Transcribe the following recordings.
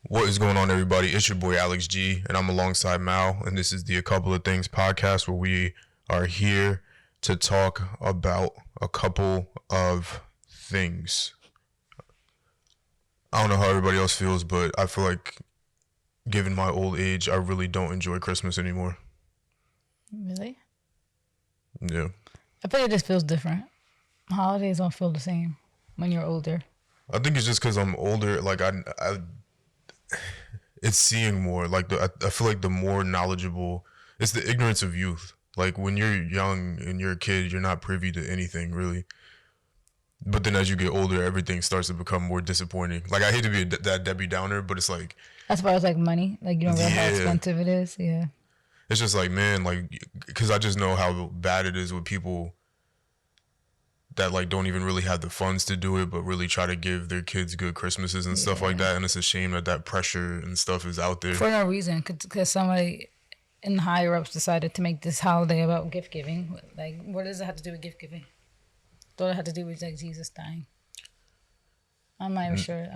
What is going on, everybody? It's your boy Alex G, and I'm alongside Mal, and this is the A Couple of Things podcast, where we are here to talk about a couple of things. I don't know how everybody else feels, but I feel like, given my old age, I really don't enjoy Christmas anymore. Really? Yeah. I feel it just feels different. Holidays don't feel the same when you're older. I think it's just because I'm older. Like it's seeing more. Like I feel like the more knowledgeable, it's the ignorance of youth. Like when you're young and you're a kid, you're not privy to anything really. But then as you get older, everything starts to become more disappointing. Like I hate to be that Debbie Downer, but it's like As far as like money, like you don't realize how expensive it is. Yeah. It's just like, man, like, because I just know how bad it is with people that like don't even really have the funds to do it, but really try to give their kids good Christmases and stuff like that. And it's a shame that pressure and stuff is out there for no reason, because somebody in the higher ups decided to make this holiday about gift giving. Like, what does it have to do with gift giving? Thought it had to do with like Jesus dying. I'm not even sure.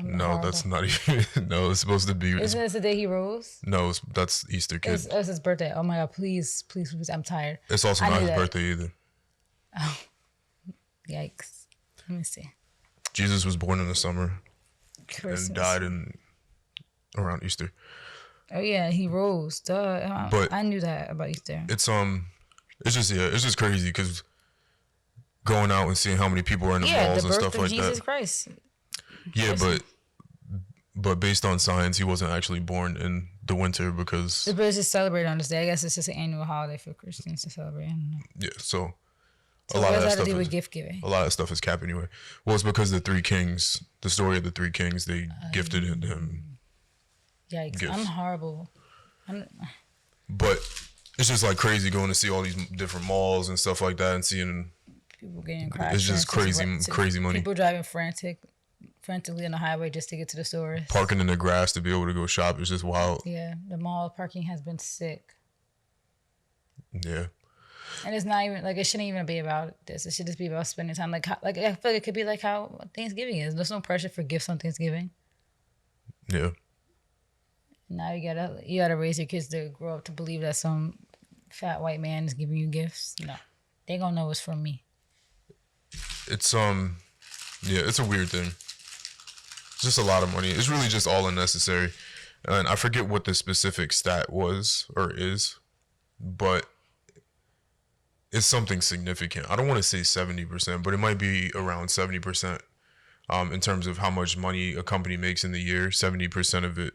That's not even. No, it's supposed to be. Isn't this the day he rose? No, that's Easter, kid. It's his birthday. Oh my God! Please, I'm tired. It's also not his birthday either. Oh, yikes! Let me see. Jesus was born in the summer Christmas. and died around Easter. Oh yeah, he rose. Duh. But I knew that about Easter. It's just crazy because going out and seeing how many people are in the malls and stuff like that. Jesus Christ. Yeah, but based on science, he wasn't actually born in the winter because. But it's just celebrated on this day. I guess it's just an annual holiday for Christians to celebrate. I don't know. Yeah, so a lot of that stuff to do with gift giving. A lot of stuff is cap anyway. Well, it's because the story of the three kings, they gifted him. Yikes! Gifts. I'm horrible. But it's just like crazy going to see all these different malls and stuff like that, and seeing people getting crashed. It's just crazy money. People driving frantically on the highway just to get to the stores. Parking in the grass to be able to go shop is just wild. Yeah, the mall parking has been sick. Yeah. And it's not even like it shouldn't even be about this. It should just be about spending time. Like I feel like it could be like how Thanksgiving is. There's no pressure for gifts on Thanksgiving. Yeah. Now you gotta raise your kids to grow up to believe that some fat white man is giving you gifts. No, they gonna know it's from me. It's it's a weird thing. It's just a lot of money. It's really just all unnecessary. And I forget what the specific stat was or is, but it's something significant. I don't want to say 70%, but it might be around 70%. In terms of how much money a company makes in the year, 70% of it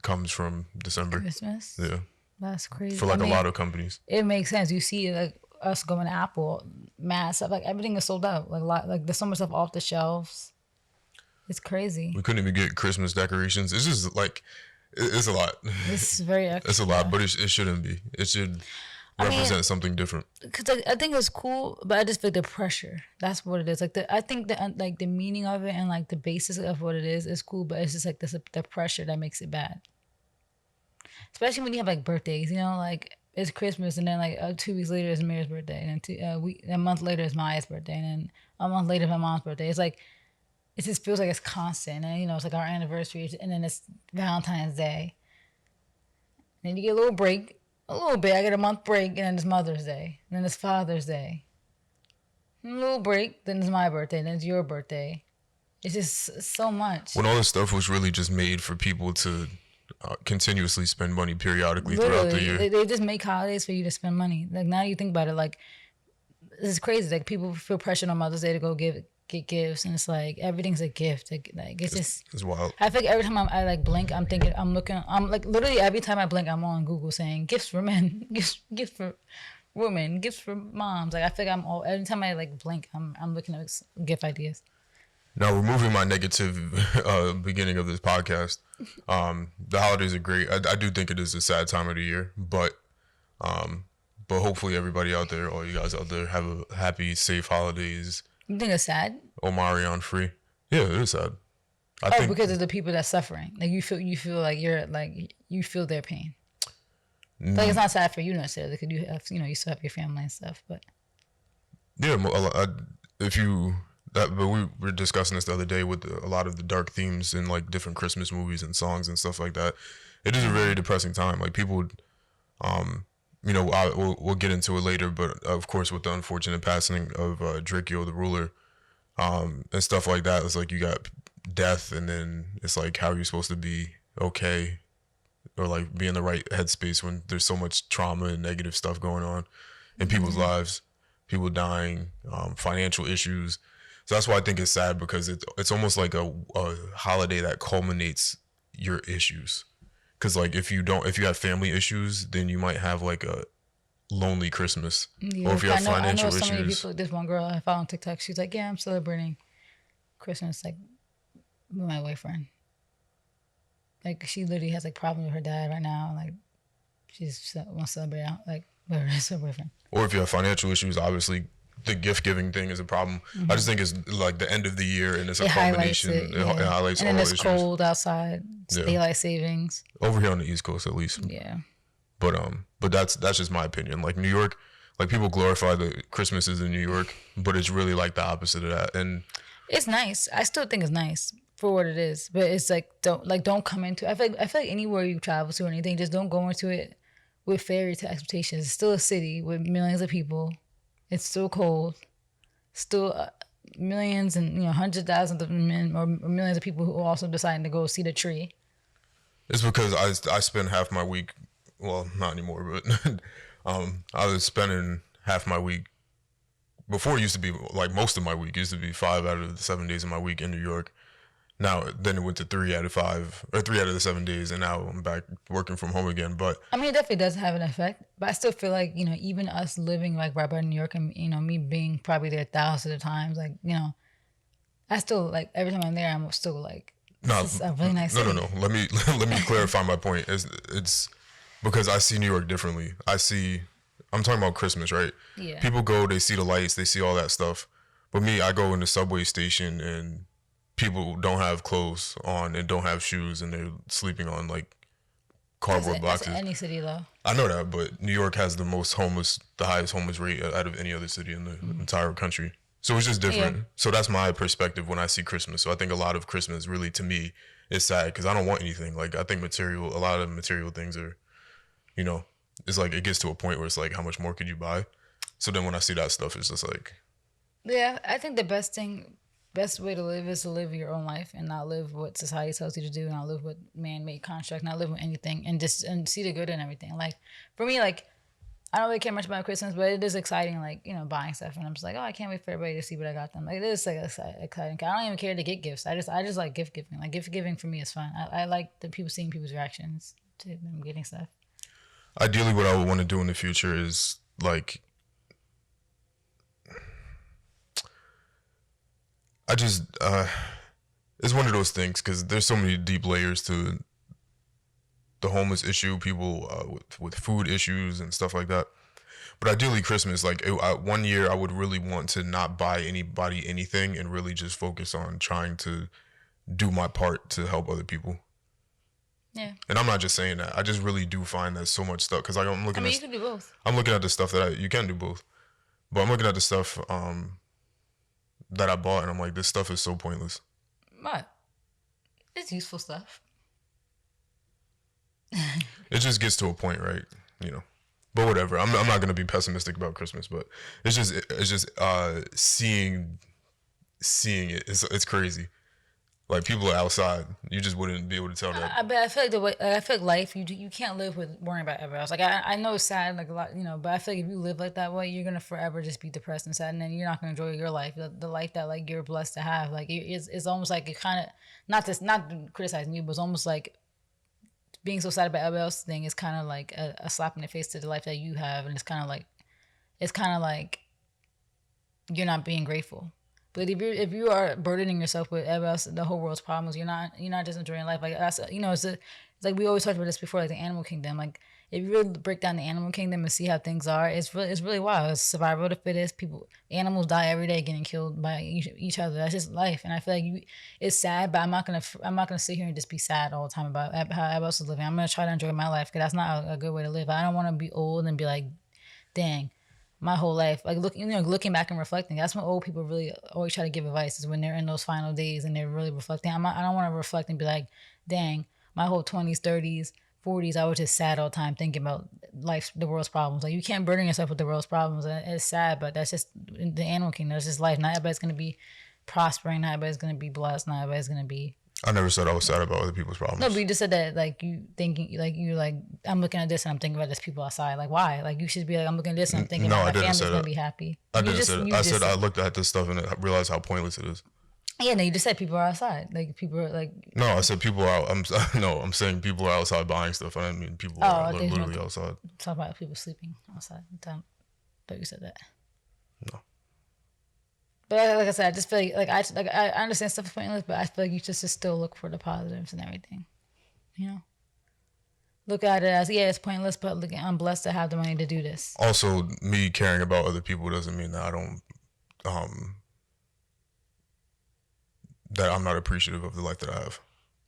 comes from December. Christmas? Yeah. That's crazy. For like a lot of companies. It makes sense. You see like us going to Apple, mass stuff, like everything is sold out. Like there's so much stuff off the shelves. It's crazy. We couldn't even get Christmas decorations. It's just like, it's a lot. It's very extra. It's a lot, but it shouldn't be. It should represent something different. Because I think it's cool, but I just feel the pressure. That's what it is. Like I think the meaning of it and like the basis of what it is cool, but it's just like the pressure that makes it bad. Especially when you have like birthdays, you know, like it's Christmas and then like 2 weeks later is Mary's birthday, and then a month later is Maya's birthday, and then a month later is my mom's birthday. It's like it just feels like it's constant, and you know it's like our anniversary, and then it's Valentine's Day. And then you get a little break, a little bit. I get a month break, and then it's Mother's Day, and then it's Father's Day. And a little break, then it's my birthday, and then it's your birthday. It's just so much. When all this stuff was really just made for people to continuously spend money periodically throughout the year. They just make holidays for you to spend money. Like now you think about it, like it's crazy. Like people feel pressure on Mother's Day to go get gifts, and it's like everyth's a gift. Like it's wild. I think every time I like blink, I'm like literally every time I blink, I'm on Google saying gifts for men, gifts for women, gifts for moms. Like I feel like every time I like blink, I'm looking at gift ideas. Now, removing my negative beginning of this podcast, the holidays are great. I do think it is a sad time of the year, but hopefully everybody out there, all you guys out there, have a happy, safe holidays. You think it's sad? Omarion free. Yeah, it is sad. I think because of the people that's suffering. Like you feel like you feel their pain. Like it's not sad for you necessarily because you have you still have your family and stuff, but yeah, if you But we were discussing this the other day with a lot of the dark themes in like different Christmas movies and songs and stuff like that. It is a very depressing time. Like people, you know, we'll get into it later, but of course with the unfortunate passing of Drakeo the ruler, and stuff like that, it's like you got death, and then it's like how are you supposed to be okay or like be in the right headspace when there's so much trauma and negative stuff going on in people's lives, people dying, financial issues. So that's why I think it's sad because it's almost like a holiday that culminates your issues. Because like if you have family issues, then you might have like a lonely Christmas. Yeah, Or if you have I financial know so many issues. people. This one girl I found on TikTok, she's like, "Yeah, I'm celebrating Christmas like with my boyfriend." Like she literally has like problems with her dad right now. Like she's wants to celebrate out like with her boyfriend. Or if you have financial issues, obviously the gift giving thing is a problem. I just think it's like the end of the year and it's a It highlights culmination. it. Yeah. It highlights And all then the it's issues. cold outside. It's Yeah. daylight savings. Over here on the East Coast, at least. Yeah. But that's just my opinion. Like New York, like people glorify the Christmases in New York, but it's really like the opposite of that. And It's nice. I still think it's nice for what it is, but it's like don't come into. I feel like anywhere you travel to or anything, just don't go into it with fairy tale expectations. It's still a city with millions of people. It's still cold. Still millions and hundreds of thousands of men or millions of people who are also deciding to go see the tree. it's because I spend half my week, well, not anymore, but I was spending half my week. Before it used to be like most of my week used to be 5 out of the 7 days of my week in New York. Now then it went to 3 out of 5 or 3 out of the 7 days, and now I'm back working from home again. But I mean, it definitely does have an effect, but I still feel like, even us living like right by New York and, me being probably there thousands of times, like, I still like every time I'm there, I'm still like, no, this is a really nice city. no. Let me clarify my point. It's because I see New York differently. I'm talking about Christmas, right? Yeah. People go, they see the lights, they see all that stuff. But me, I go in the subway station and people don't have clothes on and don't have shoes and they're sleeping on like cardboard That's boxes. any city though. I know that, but New York has the highest homeless rate out of any other city in the entire country. So it's just different. Yeah. So that's my perspective when I see Christmas. So I think a lot of Christmas really to me is sad because I don't want anything. Like I think a lot of material things are, it's like it gets to a point where it's like how much more could you buy? So then when I see that stuff, it's just like, Yeah, I think the best way to live is to live your own life and not live what society tells you to do, not live with man-made construct, not live with anything, and see the good in everything. Like for me, like I don't really care much about Christmas, but it is exciting, like buying stuff, and I'm just like, oh, I can't wait for everybody to see what I got them. Like it is like exciting. I don't even care to get gifts. I just like gift giving. Like gift giving for me is fun. I like the people seeing people's reactions to them getting stuff. ideally what I would want to do in the future is like I just it's one of those things because there's so many deep layers to the homeless issue, people with food issues and stuff like that. But ideally, Christmas, like one year, I would really want to not buy anybody anything and really just focus on trying to do my part to help other people. Yeah, And I'm not just saying that. I just really do find that so much stuff because like, I mean you can do both. I'm looking at the stuff that you can do both, but I'm looking at the stuff that I bought and I'm like, this stuff is so pointless. What? It's useful stuff. It just gets to a point, right? But whatever. I'm not gonna be pessimistic about Christmas, but it's just seeing it. It's crazy. Like people are outside, you just wouldn't be able to tell that. But I feel like I feel like life you can't live with worrying about everybody else. Like I know it's sad, like a lot, but I feel like if you live like that way, you're gonna forever just be depressed and sad, and then you're not gonna enjoy your life, the life that like you're blessed to have. Like it's almost like it kind of not criticizing you, but it's almost like being so sad about everybody else's thing is kind of like a slap in the face to the life that you have, and it's kind of like you're not being grateful. But if you are burdening yourself with everybody else, the whole world's problems, you're not just enjoying life. Like that's it's like we always talked about this before, like the animal kingdom. Like if you really break down the animal kingdom and see how things are, it's really wild. It's survival of the fittest. Animals die every day getting killed by each other. That's just life. And I feel like it's sad, but I'm not gonna sit here and just be sad all the time about how everybody else is living. I'm gonna try to enjoy my life because that's not a good way to live. I don't want to be old and be like, dang, my whole life. Like looking back and reflecting. That's when old people really always try to give advice, is when they're in those final days and they're really reflecting. I don't want to reflect and be like, dang, my whole 20s, 30s, 40s, I was just sad all the time thinking about life, the world's problems. Like, you can't burden yourself with the world's problems. It's sad, but that's just the animal kingdom. That's just life. Not everybody's gonna be prospering. Not everybody's gonna be blessed. Not everybody's gonna be. I never said I was sad about other people's problems. No, but you just said that, like, you thinking, like, you like, I'm looking at this and I'm thinking about this people outside. Like, why? Like, you should be like, I'm looking at this and I'm thinking No, I my didn't family's say gonna that. be happy. I You didn't just- say that. you I just said I looked at this stuff and I realized how pointless it is. Yeah, no, you just said people are outside. Like, people are like. No, I said people are out. I'm saying people are outside buying stuff. I didn't mean people are okay, literally outside. Talk about people sleeping outside. Thought you said that. No. But like I said, I just feel like I understand stuff is pointless, but I feel like you just still look for the positives and everything. You know, look at it as, yeah, it's pointless, but look, I'm blessed to have the money to do this. Also, me caring about other people doesn't mean that I don't that I'm not appreciative of the life that I have.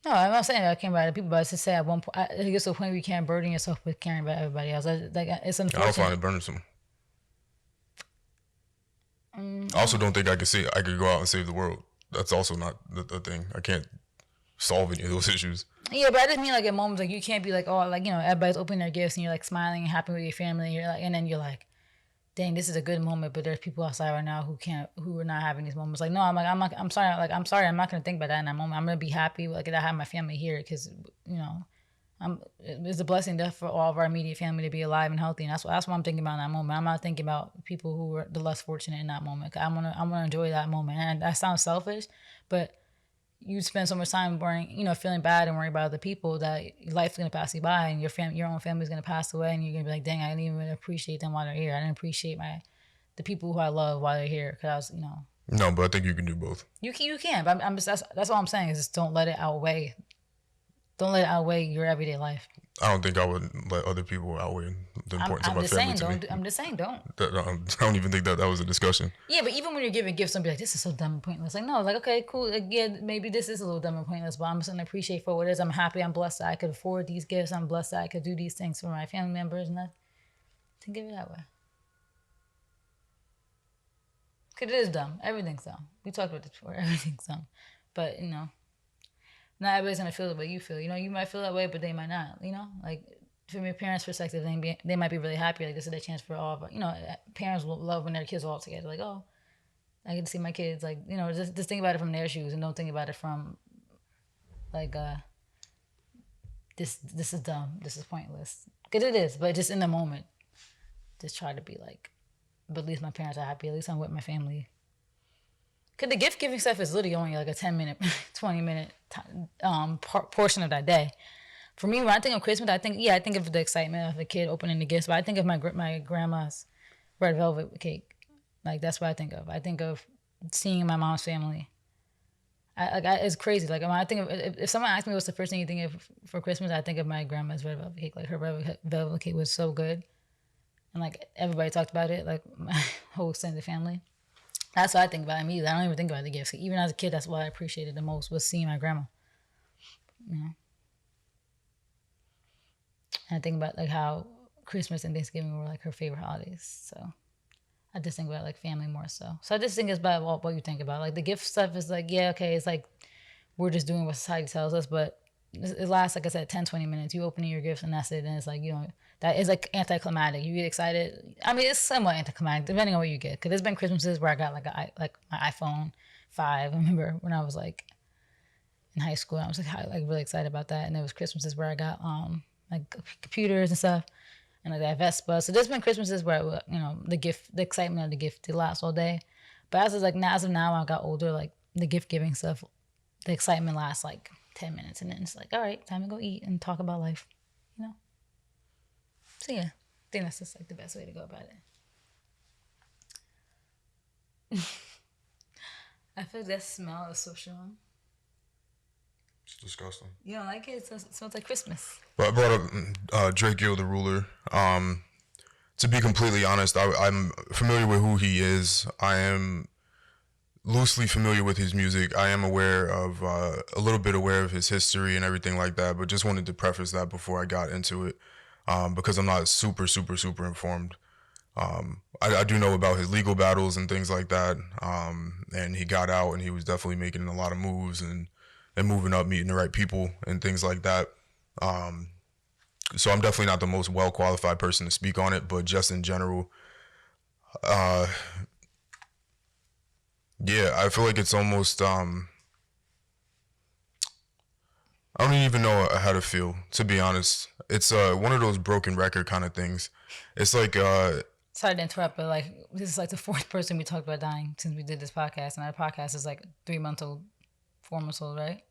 No, I'm not saying that I care about other people, but it's to say at one point, it gets to a point where you can't burden yourself with caring about everybody else. It's I don't unfortunate. find it burdensome. I also don't think I could go out and save the world. That's also not the thing. I can't solve any of those issues. Yeah, but I just mean, like, at moments, like, you can't be like, oh, like, you know, everybody's opening their gifts and you're like smiling and happy with your family, and you're like, and then you're like, dang, this is a good moment, but there's people outside right now who are not having these moments. Like, no, I'm sorry, I'm not gonna think about that in that moment. I'm gonna be happy, like, that I have my family here, because, you know, it's a blessing for all of our immediate family to be alive and healthy, and that's what I'm thinking about in that moment. I'm not thinking about people who were the less fortunate in that moment. I wanna enjoy that moment, and that sounds selfish, but you spend so much time worrying, you know, feeling bad and worrying about other people, that life's gonna pass you by, and your own family's gonna pass away, and you're gonna be like, dang, I didn't even appreciate them while they're here. I didn't appreciate the people who I love while they're here, because I was, you know. No, but I think you can do both. You can, but I'm just that's all I'm saying, is just don't let it outweigh your everyday life. I don't think I would let other people outweigh the importance of my family to me. I'm just saying, don't. I don't even think that was a discussion. Yeah, but even when you're giving gifts, don't be like, this is so dumb and pointless. Like, no, like, okay, cool. Like, yeah, maybe this is a little dumb and pointless, but I'm just gonna appreciate for what it is. I'm happy, I'm blessed that I could afford these gifts. I'm blessed that I could do these things for my family members, and that, to give it that way. Because it is dumb. Everything's dumb. We talked about this before. Everything's dumb. But, you know, not everybody's gonna feel the way you feel. You know, you might feel that way, but they might not. You know, like, from your parents' perspective, they might be really happy. Like, this is a chance for all of us. You know, parents will love when their kids are all together. Like, oh, I get to see my kids. Like, you know, just think about it from their shoes, and don't think about it from, like, this is dumb. This is pointless. Because it is, but just in the moment, just try to be like, but at least my parents are happy. At least I'm with my family. Because the gift giving stuff is literally only like a 10-minute, 20-minute portion of that day. For me, when I think of Christmas, I think of the excitement of a kid opening the gifts. But I think of my grandma's red velvet cake. Like, that's what I think of. I think of seeing my mom's family. It's crazy. Like, when I think of, if someone asks me what's the first thing you think of for Christmas, I think of my grandma's red velvet cake. Like, her red velvet cake was so good, and like everybody talked about it. Like, my whole extended family. That's what I think about immediately. I don't even think about the gifts. Even as a kid, that's what I appreciated the most, was seeing my grandma. You know. And I think about, like, how Christmas and Thanksgiving were, like, her favorite holidays. So I just think about, like, family more so. So I just think it's about what you think about. Like, the gift stuff is like, yeah, okay, it's like we're just doing what society tells us, but it lasts, like I said, 10, 20 minutes. You opening your gifts and that's it. And it's like, you know, that is like anticlimactic. You get excited. I mean, it's somewhat anticlimactic depending on what you get. Because there's been Christmases where I got like my iPhone 5. I remember when I was like in high school, I was like really excited about that. And there was Christmases where I got like computers and stuff, and like that Vespa. So there's been Christmases where, you know, the excitement of the gift, it lasts all day. But as of now, when I got older, like the gift giving stuff, the excitement lasts like 10 minutes, and then it's like, all right, time to go eat and talk about life, you know? So yeah, I think that's just like the best way to go about it. I feel like that smell is so strong. It's disgusting. You don't like it? It smells like Christmas. But I brought up Drake Gill, the Ruler. To be completely honest, I'm familiar with who he is. I am loosely familiar with his music. I am aware of a little bit aware of his history and everything like that, but just wanted to preface that before I got into it, because I'm not super informed. I do know about his legal battles and things like that. And he got out, and he was definitely making a lot of moves and moving up, meeting the right people and things like that. So I'm definitely not the most well qualified person to speak on it, but just in general, yeah, I feel like it's almost I don't even know how to feel, to be honest. It's one of those broken record kind of things. It's like Sorry to interrupt, but like this is like the fourth person we talked about dying since we did this podcast, and our podcast is like 3 months old, 4 months old, right?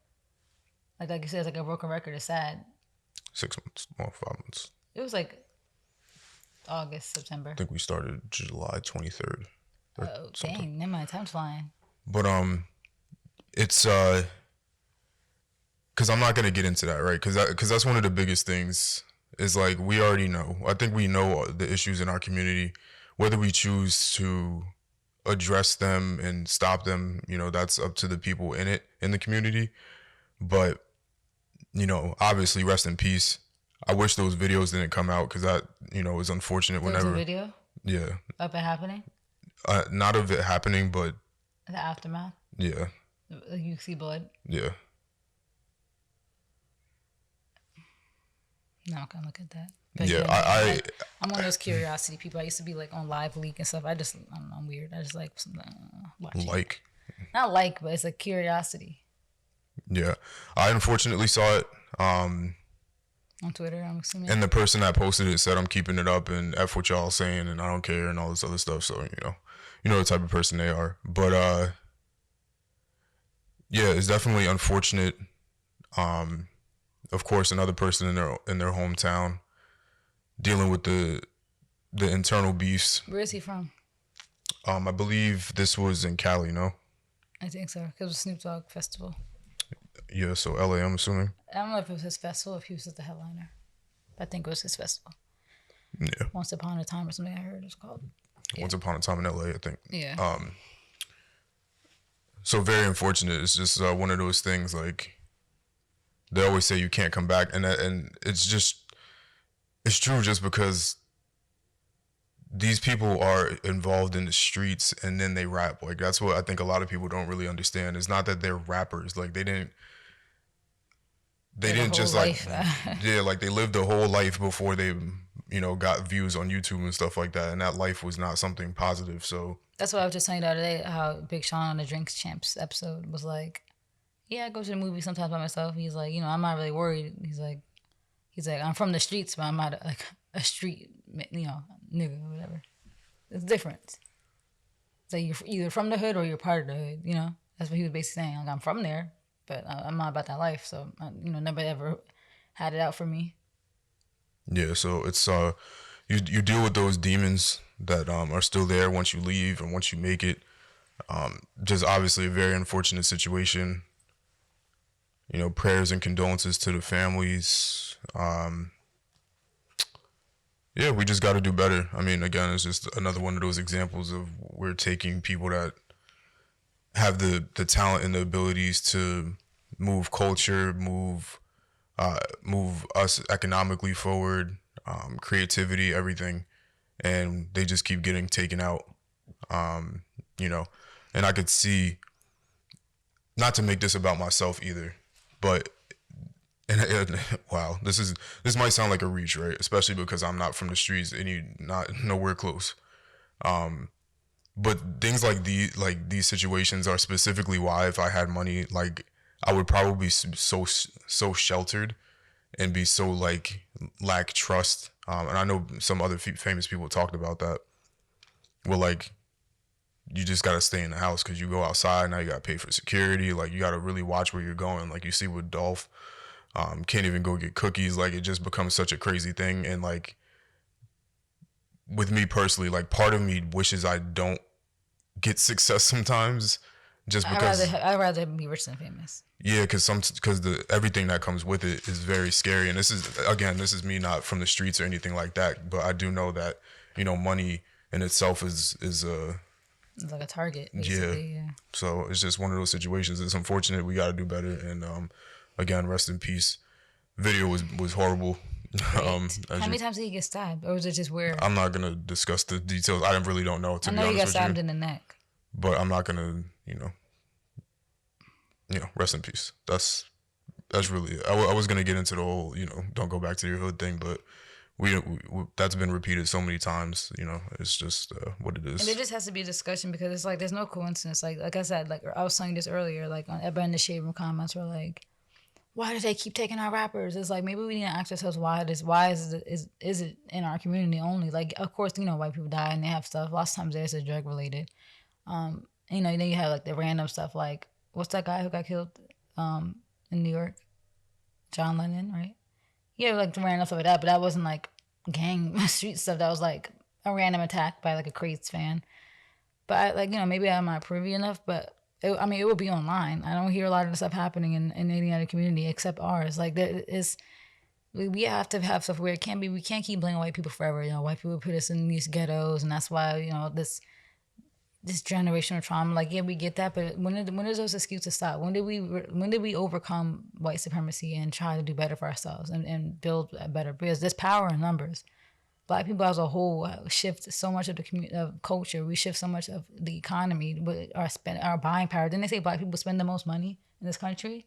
Like you said, it's like a broken record. It's sad. 6 months, well, 5 months. It was like August, September. I think we started July 23rd. Oh dang! Never mind. Time's flying. But it's because I'm not gonna get into that, right? Because that's one of the biggest things. Is like we already know. I think we know the issues in our community. Whether we choose to address them and stop them, that's up to the people in the community. But obviously, rest in peace. I wish those videos didn't come out because that is unfortunate. There was Whenever a video yeah, of it happening, not of it happening, but the aftermath. yeah, You see blood. yeah. No, I can look at that. But Yeah, I'm one of those curiosity people. I used to be like on live leak and stuff. I don't know, I'm weird. I just like watching. like Not like, but it's a curiosity. yeah. I unfortunately saw it. On Twitter, I'm assuming. And the person that posted it said, "I'm keeping it up and f what y'all saying, and I don't care and all this other stuff." So you know the type of person they are. But yeah, it's definitely unfortunate. Of course, another person in their hometown dealing with the internal beefs. Where is he from? I believe this was in Cali, no? I think so. 'Cause it was Snoop Dogg festival. Yeah, so LA, I'm assuming. I don't know if it was his festival, if he was just the headliner. But I think it was his festival. Yeah. Once Upon a Time or something I heard it's called. Yeah. Once Upon a Time in LA, I think. Yeah. So very unfortunate. It's just one of those things. Like they always say, you can't come back, and it's true. Just because these people are involved in the streets and then they rap, like that's what I think a lot of people don't really understand. It's not that they're rappers. Like they didn't just like yeah, like they lived a whole life before they got views on YouTube and stuff like that, and that life was not something positive. So that's what I was just telling you the other day, how Big Sean on the Drinks Champs episode was like, yeah, I go to the movie sometimes by myself. He's like, I'm not really worried. He's like, I'm from the streets, but I'm not like a street, nigga or whatever. It's different. It's like you're either from the hood or you're part of the hood, That's what he was basically saying. Like, I'm from there, but I'm not about that life. So, never ever had it out for me. Yeah, so it's you deal with those demons that are still there once you leave and once you make it. Just obviously a very unfortunate situation. Prayers and condolences to the families. Yeah, we just got to do better. I mean, again, it's just another one of those examples of we're taking people that have the talent and the abilities to move culture, move us economically forward, creativity, everything, and they just keep getting taken out. And I could see, not to make this about myself either, but and wow, this might sound like a reach, right? Especially because I'm not from the streets and not nowhere close. But things like these situations are specifically why, if I had money, like I would probably be so sheltered and be so like lack trust. And I know some other famous people talked about that. Well, like you just gotta stay in the house because you go outside now. You gotta pay for security. Like you gotta really watch where you're going. Like you see with Dolph, can't even go get cookies. Like it just becomes such a crazy thing. And like with me personally, like part of me wishes I don't get success sometimes, just because I'd rather be rich than famous. Yeah, because everything that comes with it is very scary. And this is me not from the streets or anything like that, but I do know that money in itself is it's like a target, basically. Yeah. So it's just one of those situations. It's unfortunate. We got to do better. And again, rest in peace. Video was horrible. Great. As How you, many times did he get stabbed, or was it just where? I'm not gonna discuss the details. I really don't know, to I be know he honest got with stabbed you. in the neck. But I'm not gonna, rest in peace. That's really it. I was gonna get into the whole, don't go back to your hood thing, but we that's been repeated so many times. It's just what it And is. there just has to be a discussion because it's like there's no coincidence. Like I said, like I was saying this earlier, like on in the shade room comments were like, why do they keep taking our rappers? It's like maybe we need to ask ourselves why is it in our community only? Like of course, white people die and they have stuff. Lots of times there's a drug related. Then you have like the random stuff like what's that guy who got killed in New York? John Lennon, right? Yeah, like the random stuff like that, but that wasn't like gang street stuff. That was like a random attack by like a crazy fan. But maybe I'm not privy enough, but it will be online. I don't hear a lot of the stuff happening in any other community except ours. Like there is, we have to have stuff where it can't be. We can't keep blaming white people forever. White people put us in these ghettos, and that's why this generational trauma. Like yeah, we get that, but when does those excuses stop? When did we overcome white supremacy and try to do better for ourselves and build a better? Because there's power in numbers. Black people as a whole shift so much of the culture. We shift so much of the economy with our buying power. Didn't they say black people spend the most money in this country?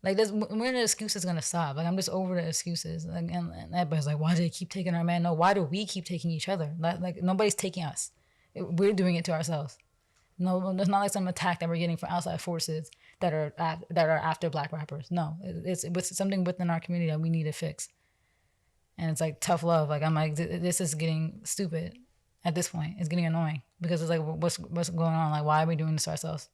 Like, when are the excuses gonna stop? Like, I'm just over the excuses. Like, and everybody's like, why do they keep taking our man? No, why do we keep taking each other? Like nobody's taking us. We're doing it to ourselves. No, there's not like some attack that we're getting from outside forces that are after black rappers. No, it's something within our community that we need to fix. And it's like tough love. Like I'm like, this is getting stupid at this point. It's getting annoying because it's like, what's going on? Like, why are we doing this to ourselves?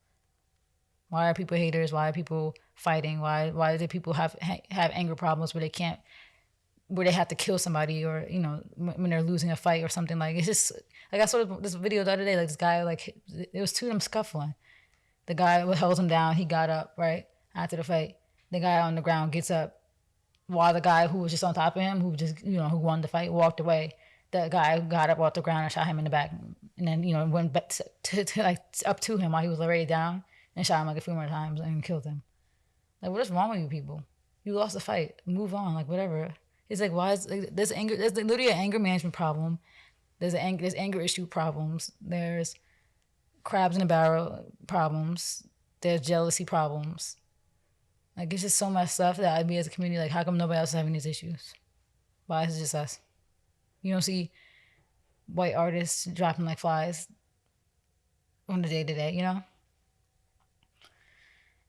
Why are people haters? Why are people fighting? Why do people have anger problems where they have to kill somebody or when they're losing a fight or something? Like it's just like I saw this video the other day. Like this guy, like it was two of them scuffling. The guy held him down. He got up right after the fight. The guy on the ground gets up. While the guy who was just on top of him, who just who won the fight, walked away. The guy got up off the ground and shot him in the back, and then went back to like up to him while he was already down and shot him like a few more times and killed him. Like what is wrong with you people? You lost the fight. Move on. Like whatever. It's like why is like, there's anger? There's literally an anger management problem. There's anger issue problems. There's crabs in a barrel problems. There's jealousy problems. Like, it's just so much stuff that I'd be as a community, like, how come nobody else is having these issues? Why is it just us? You don't see white artists dropping like flies on the day-to-day,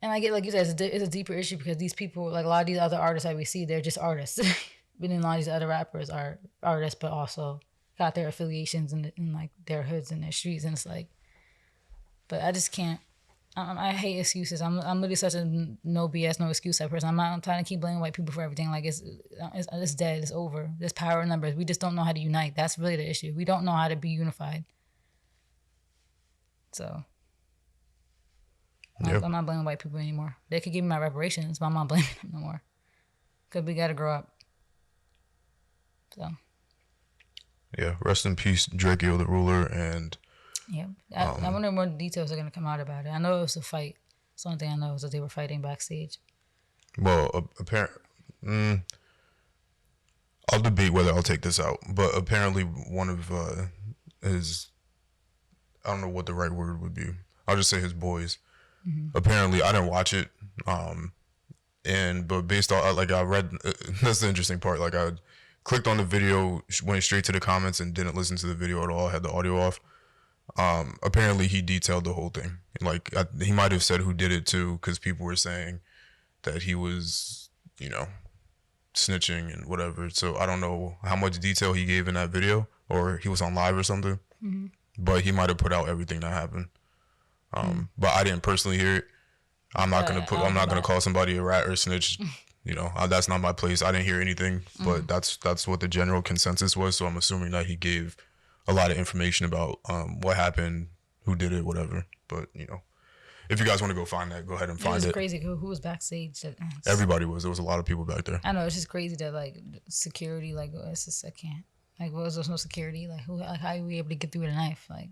And I get, like you said, it's a deeper issue because these people, like a lot of these other artists that we see, they're just artists. But then a lot of these other rappers are artists, but also got their affiliations in like their hoods and their streets. And it's like, but I just can't. I hate excuses. I'm literally such a no BS, no excuse type person. I'm trying to keep blaming white people for everything. Like it's dead. It's over. There's power in numbers. We just don't know how to unite. That's really the issue. We don't know how to be unified. So Yep. I'm not blaming white people anymore. They could give me my reparations, but I'm not blaming them no more. Because we got to grow up. So. Yeah. Rest in peace, Drakeo the Ruler, and. Yeah, I wonder more details are gonna come out about it. I know it was a fight. That's the only thing I know is that they were fighting backstage. Well, I'll debate whether I'll take this out, but apparently one of his, I don't know what the right word would be. I'll just say his boys. Mm-hmm. Apparently, I didn't watch it, but based on like I read, that's the interesting part. Like I clicked on the video, went straight to the comments, and didn't listen to the video at all. I had the audio off. Apparently he detailed the whole thing. Like he might have said who did it too, because people were saying that he was, snitching and whatever. So I don't know how much detail he gave in that video, or he was on live or something. Mm-hmm. But he might have put out everything that happened. But I didn't personally hear it. I'm not gonna call somebody a rat or a snitch. That's not my place. I didn't hear anything, but that's what the general consensus was. So I'm assuming that he gave a lot of information about what happened, who did it, whatever. But if you guys want to go find that, go ahead and find it. It's crazy. Who was backstage? Everybody was. There was a lot of people back there. I know. It's just crazy that like security, like it's just I can't. Like, was there no security? Like, how are we able to get through with a knife? Like,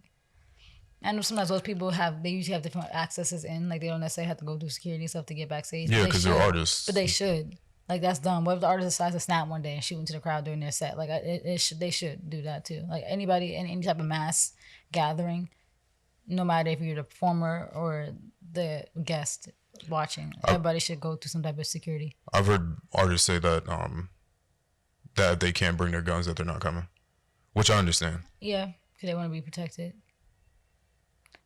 I know sometimes those people they usually have different accesses in. Like, they don't necessarily have to go through security stuff to get backstage. Yeah, because they're artists. But they should. Like that's dumb. What if the artist decides to snap one day and shoot into the crowd during their set? Like they should do that too. Like anybody in any type of mass gathering, no matter if you're the performer or the guest watching, everybody should go through some type of security. I've heard artists say that that if they can't bring their guns, that they're not coming, which I understand. Yeah, because they want to be protected.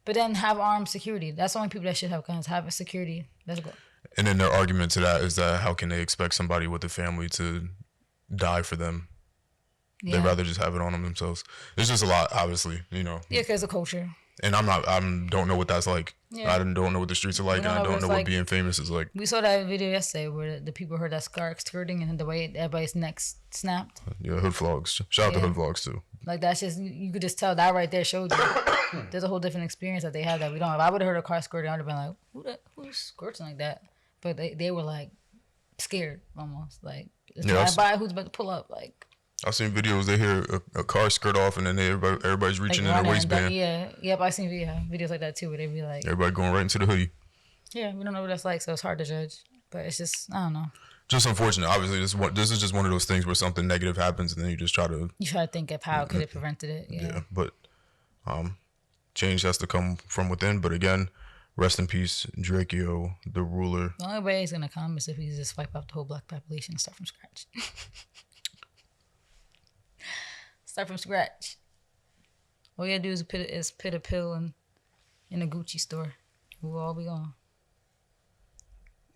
But then have armed security. That's the only people that should have guns. Have a security. That's good. And then their argument to that is that how can they expect somebody with a family to die for them? Yeah. They'd rather just have it on them themselves. There's just a lot, obviously, you know. Yeah, because of culture. And don't know what that's like. Yeah. I don't know what the streets are like, and I don't know what being famous is like. We saw that video yesterday where the people heard that skirting and the way everybody's neck snapped. Yeah, Hood Vlogs. Shout out to Hood Vlogs too. Like that's just you could just tell that right there showed you. There's a whole different experience that they have that we don't have. I would have heard a car skirting, I would have been like, who's skirting like that? But they were like scared almost. Like it's by who's about to pull up. Like I've seen videos they hear a car skirt off and then everybody's reaching in their waistband. Yep, I've seen videos like that too where they be like everybody going right into the hoodie. Yeah, we don't know what that's like, so it's hard to judge. But it's just I don't know. Just unfortunate. Obviously, this is just one of those things where something negative happens and then you just try to think of how could it prevented it. Yeah, but change has to come from within. But again, rest in peace, Drakeo, the ruler. The only way it's gonna come is if we just wipe out the whole black population and start from scratch. Start from scratch. All you gotta do is put a pill in a Gucci store. We'll all be gone.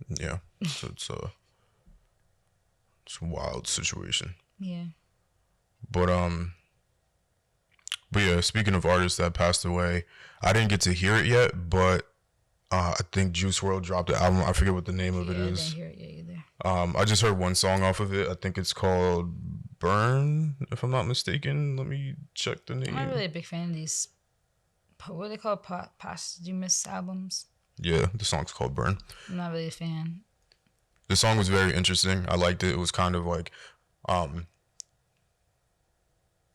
Yeah, so it's a wild situation. Yeah. But yeah, speaking of artists that passed away, I didn't get to hear it yet, but I think Juice WRLD dropped the album. I forget what the name of it is. I didn't hear it yet either. I just heard one song off of it. I think it's called Burn, if I'm not mistaken. Let me check the name. I'm not really a big fan of these, what are they called, posthumous albums? Yeah, the song's called Burn. I'm not really a fan. The song was very interesting. I liked it. It was kind of like, it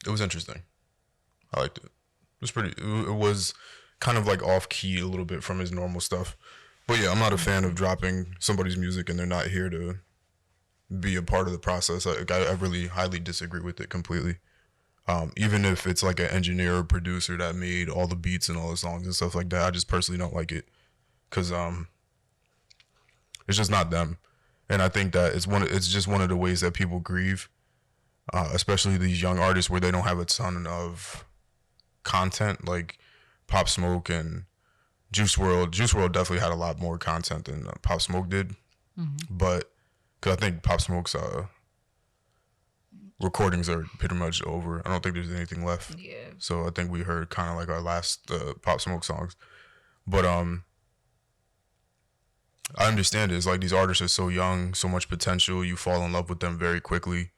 was interesting. I liked it. It was kind of like off key a little bit from his normal stuff. But yeah, I'm not a fan of dropping somebody's music and they're not here to be a part of the process. I really highly disagree with it completely. Even if it's like an engineer or producer that made all the beats and all the songs and stuff like that, I just personally don't like it. Cause it's just not them. And I think that it's just one of the ways that people grieve, especially these young artists where they don't have a ton of content, like Pop Smoke and Juice WRLD. Juice WRLD definitely had a lot more content than Pop Smoke did, but because I think Pop Smoke's recordings are pretty much over. I don't think there's anything left. Yeah. So I think we heard kind of like our last Pop Smoke songs, but I understand it. It's like these artists are so young, so much potential. You fall in love with them very quickly,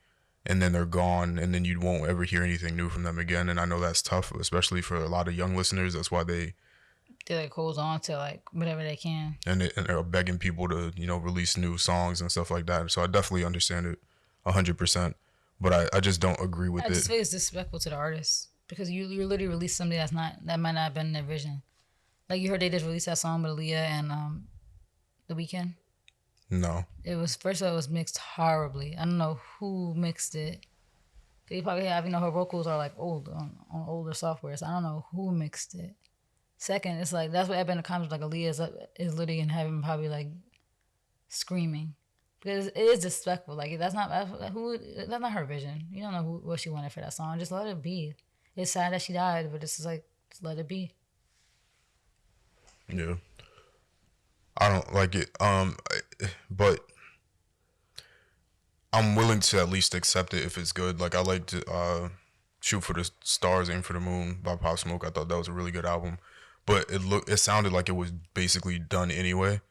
and then they're gone, and then you won't ever hear anything new from them again. And I know that's tough, especially for a lot of young listeners. That's why they like holds on to like whatever they can, and they're begging people to release new songs and stuff like that. So I definitely understand it 100%, but I just don't agree with it. I just feel it's disrespectful to the artists because you literally release something that might not have been their vision. Like you heard they just released that song with Aaliyah and The Weeknd. No. It was, first of all, it was mixed horribly. I don't know who mixed it. They probably have, her vocals are like old on older software, so I don't know who mixed it. Second, it's like, that's what happened in the comments, like Aaliyah is literally in heaven probably like screaming. Because it is disrespectful. Like, that's not her vision. You don't know what she wanted for that song. Just let it be. It's sad that she died, but it's just like, just let it be. Yeah. I don't like it. But I'm willing to at least accept it if it's good. Like I like to Shoot for the Stars, Aim for the Moon by Pop Smoke. I thought that was a really good album. But it sounded like it was basically done anyway.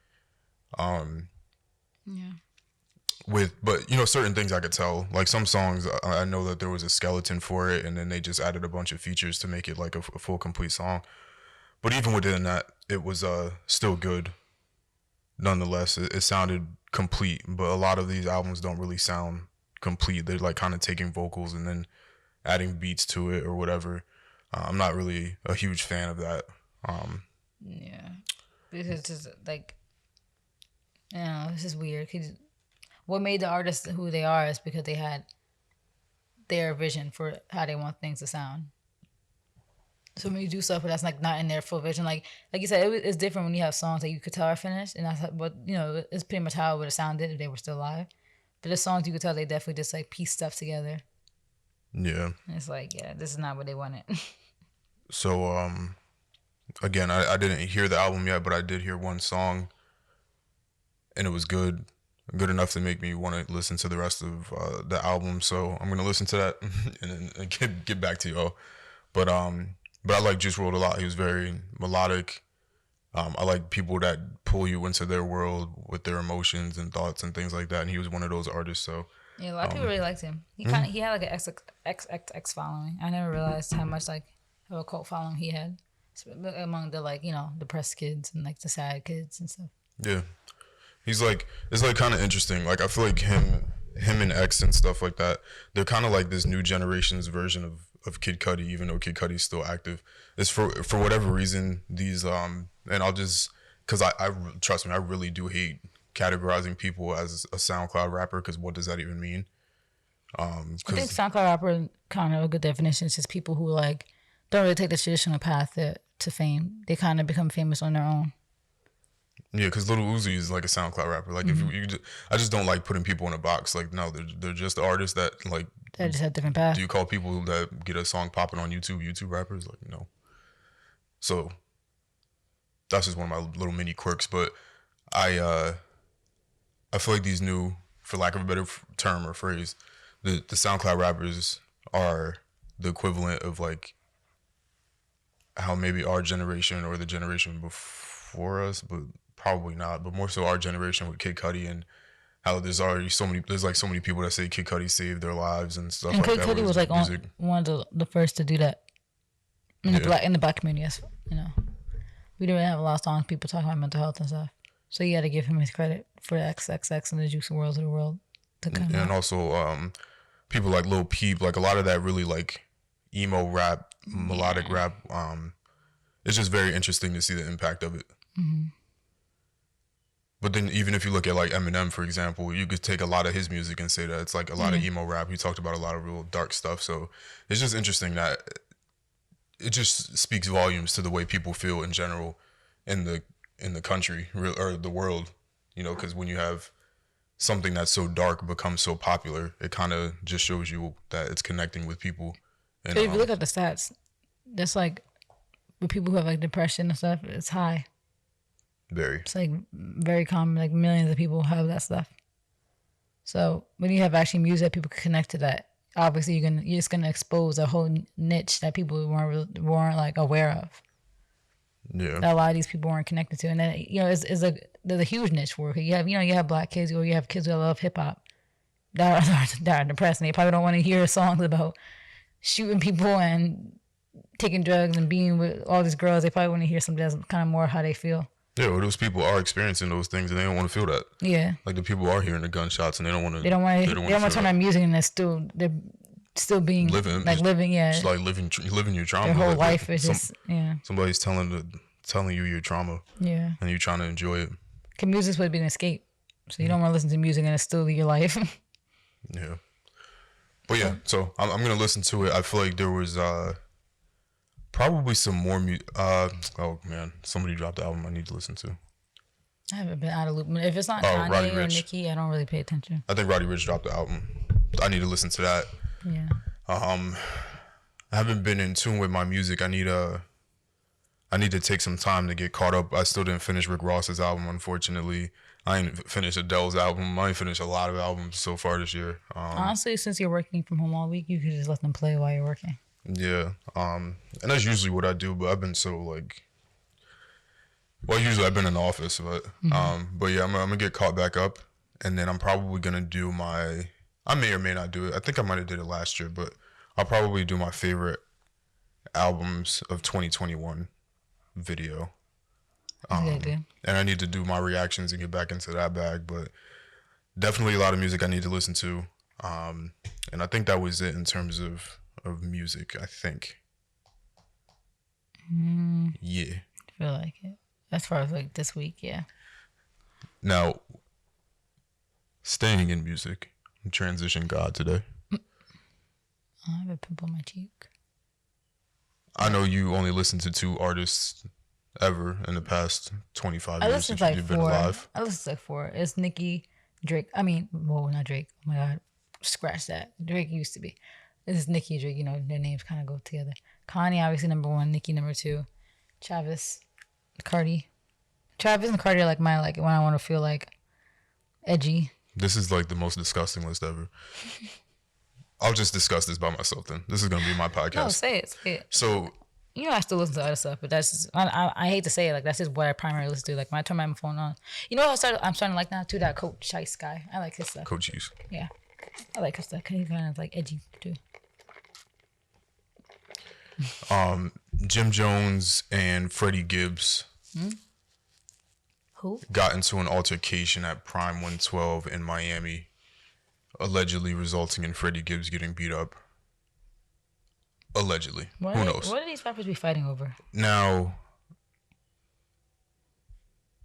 Yeah. But certain things I could tell. Like some songs I know that there was a skeleton for it and then they just added a bunch of features to make it like a full complete song. But even within that, it was still good. Nonetheless, it sounded complete, but a lot of these albums don't really sound complete. They're like kind of taking vocals and then adding beats to it or whatever. I'm not really a huge fan of that. Yeah, because it's just like, it's just weird. Cause what made the artists who they are is because they had their vision for how they want things to sound. So when you do stuff that's like not in their full vision, like you said, it's different when you have songs that you could tell are finished, and that's what it's pretty much how it would have sounded if they were still alive. But the songs you could tell they definitely just like piece stuff together. Yeah. And it's like, yeah, this is not what they wanted. So again, I didn't hear the album yet, but I did hear one song, and it was good enough to make me want to listen to the rest of the album. So I'm gonna listen to that and then get back to y'all. But I like Juice WRLD a lot. He was very melodic. I like people that pull you into their world with their emotions and thoughts and things like that. And he was one of those artists. So Yeah, a lot of people really liked him. He he had like an XXX following. I never realized how much like of a cult following he had among the like depressed kids and like the sad kids and stuff. yeah, he's like, it's like kind of interesting. Like I feel like him and X and stuff like that. They're kind of like this new generation's version of Kid Cudi, even though Kid Cudi's still active. It's for whatever reason these and I'll just because I trust me, I really do hate categorizing people as a SoundCloud rapper, because what does that even mean? I think SoundCloud rapper kind of a good definition is just people who like don't really take the traditional path to fame. They kind of become famous on their own. Yeah, because Lil Uzi is like a SoundCloud rapper. Like if you just, I just don't like putting people in a box. Like no, they're just artists that like. They just have different paths. Do you call people that get a song popping on YouTube rappers? Like no. So that's just one of my little mini quirks. But I feel like these new, for lack of a better term or phrase, the SoundCloud rappers are the equivalent of like how maybe our generation or the generation before us, but probably not, but more so our generation with Kid Cudi, and how there's so many people that say Kid Cudi saved their lives and stuff And like Kid that. Cudi was like one of the first to do that in the black community. We didn't really have a lot of songs people talking about mental health and stuff. So you got to give him his credit for the XXX and the Juice WRLDs of the world to come out. And also people like Lil Peep, like a lot of that really like emo rap, melodic rap. It's just very interesting to see the impact of it. Mm-hmm. But then even if you look at like Eminem, for example, you could take a lot of his music and say that it's like a lot of emo rap. He talked about a lot of real dark stuff. So it's just interesting that it just speaks volumes to the way people feel in general in the country or the world, because when you have something that's so dark become so popular, it kind of just shows you that it's connecting with people. And if you look at the stats, that's like with people who have like depression and stuff, it's high. It's like very common. Like millions of people have that stuff. So when you have actually music that people can connect to that, obviously you're just gonna expose a whole niche that people weren't like aware of. Yeah. That a lot of these people weren't connected to, and then there's a huge niche for it. You have black kids, or you have kids who love hip hop that are depressed, and they probably don't want to hear songs about shooting people and taking drugs and being with all these girls. They probably want to hear something that's kind of more how they feel. Yeah, well, those people are experiencing those things and they don't want to feel that. Yeah. Like the people are hearing the gunshots and they don't want to. They don't want to turn on music, and they're still being living. Yeah. It's like living your trauma. Their whole like, life is just somebody's telling you your trauma. Yeah. And you trying to enjoy it. Cause music's supposed to be an escape, so you don't want to listen to music and it's still your life. Yeah. But yeah, so I'm gonna listen to it. I feel like there was probably some more oh man, somebody dropped the album I need to listen to. I haven't been out of loop. If it's not Kanye or Nicki, I don't really pay attention. I think Roddy Ricch dropped the album. I need to listen to that. Yeah. I haven't been in tune with my music. I need to take some time to get caught up. I still didn't finish Rick Ross's album, unfortunately. I ain't finished Adele's album. I ain't finished a lot of albums so far this year. Honestly, since you're working from home all week, you could just let them play while you're working. Yeah. And that's usually what I do, but I've been so like, well, usually I've been in the office, but yeah, I'm gonna get caught back up, and then I'm probably gonna do I may or may not do it. I think I might have did it last year, but I'll probably do my favorite albums of 2021 video. And I need to do my reactions and get back into that bag, but definitely a lot of music I need to listen to. And I think that was it in terms of music, I think. Yeah. I feel like it. As far as like this week, yeah. Now, Staying in music. Transition God today. I have a pimple on my cheek. I know you only listened to 2 artists ever in the past 25 I years listened since to like you've been 4. alive. I listened to like 4. It's Nicki, Drake. I mean, well, not Drake. Oh my God. Scratch that. Drake used to be. This is Nicki and Drake. You know, their names kind of go together. Kanye, obviously, number 1. Nicki, number 2. Travis, Cardi. Travis and Cardi are like my, like, when I want to feel like edgy. This is like the most disgusting list ever. I'll just discuss this by myself then. This is going to be my podcast. No, say it. Say it. So, You know, I still listen to other stuff, but that's just, I hate to say it, like that's just what I primarily listen to. Like when I turn my phone on, you know what I'm starting to like now too? That Coach Chice guy. I like his stuff. Coach Hughes. Yeah, I like his stuff. 'Cause he's kind of like edgy too. Jim Jones and Freddie Gibbs Who? got into an altercation at Prime 112 in Miami, allegedly resulting in Freddie Gibbs getting beat up. Allegedly. Who knows? What are these rappers be fighting over? Now,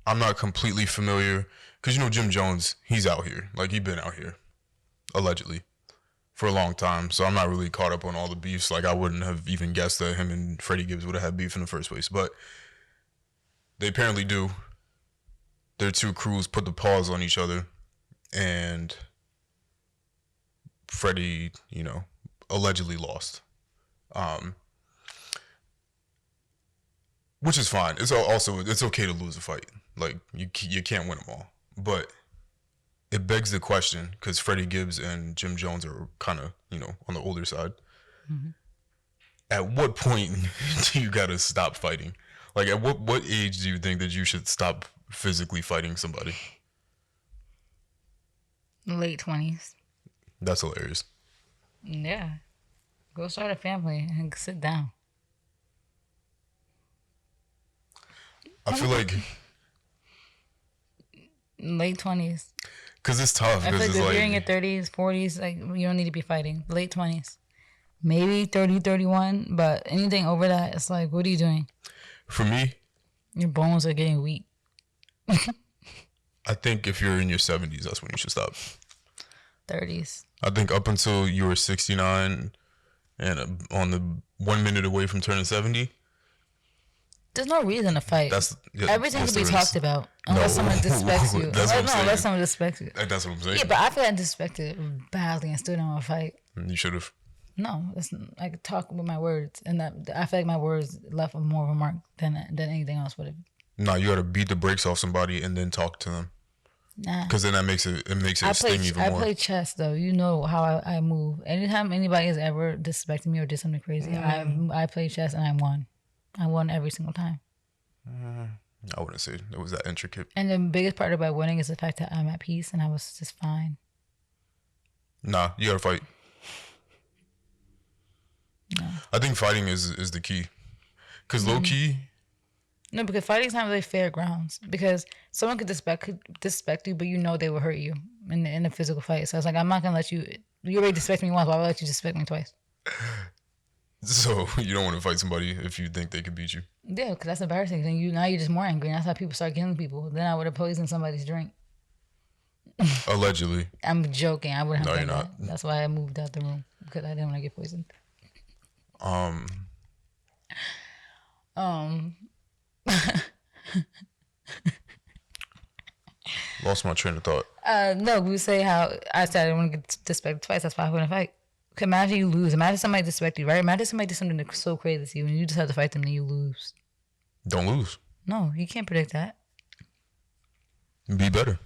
I'm not completely familiar because you know Jim Jones, he's out here. Like he's been out here, allegedly, for a long time. So I'm not really caught up on all the beefs. Like I wouldn't have even guessed that him and Freddie Gibbs would have had beef in the first place. But they apparently do. Their 2 crews put the paws on each other, and Freddie, you know, allegedly lost. Which is fine. It's also it's okay to lose a fight. Like you can't win them all. But it begs the question because Freddie Gibbs and Jim Jones are kind of on the older side. Mm-hmm. At what point do you gotta stop fighting? Like at what age do you think that you should stop physically fighting somebody? Late 20s. That's hilarious. Yeah. Go start a family and sit down. I feel like Late 20s. because it's tough. I feel Because like it's if like you're in your 30s, 40s, like you don't need to be fighting. Late 20s. Maybe 30, 31, but anything over that, it's like, what are you doing? for me, Your bones are getting weak. I think if you're in your 70s, that's when you should stop. 30s. I think up until you were 69 and on the 1 minute away from turning 70, There's no reason to fight. Everything yes, can be there is. talked about unless someone disrespects you. That's what I'm saying. Unless someone disrespects you. That's what I'm saying. Yeah, but I feel like I disrespected badly and still don't want to fight. You should have. No, I could talk with my words, and that I feel like my words left more of a mark than anything else would have. Nah, you got to beat the brakes off somebody and then talk to them. Nah. Because then that makes it sting even more. I play chess though. You know how I move. Anytime anybody has ever disrespected me or did something crazy, I play chess and I won. I won every single time. I wouldn't say it was that intricate. And the biggest part about winning is the fact that I'm at peace and I was just fine. Nah, you got to fight. No. I think fighting is the key. Because low key, No, because fighting's not really fair grounds. Because someone could disrespect you, but you know they will hurt you in a physical fight. So it's like, I'm not gonna let you. You already disrespect me once. Why would I let you disrespect me twice? so you don't want to fight somebody if you think they could beat you. Yeah, because that's embarrassing. Then you're just more angry. And that's how people start killing people. Then I would have poisoned somebody's drink. Allegedly. I'm joking. I wouldn't have No, done you're that. That's why I moved out the room because I didn't want to get poisoned. Lost my train of thought. No, we say how I said I didn't want to get disrespected twice. That's why I wouldn't fight. Imagine you lose. Imagine somebody disrespect you, right? Imagine somebody did something that's so crazy to you and you just have to fight them and you lose. Don't lose. No, you can't predict that. Be better.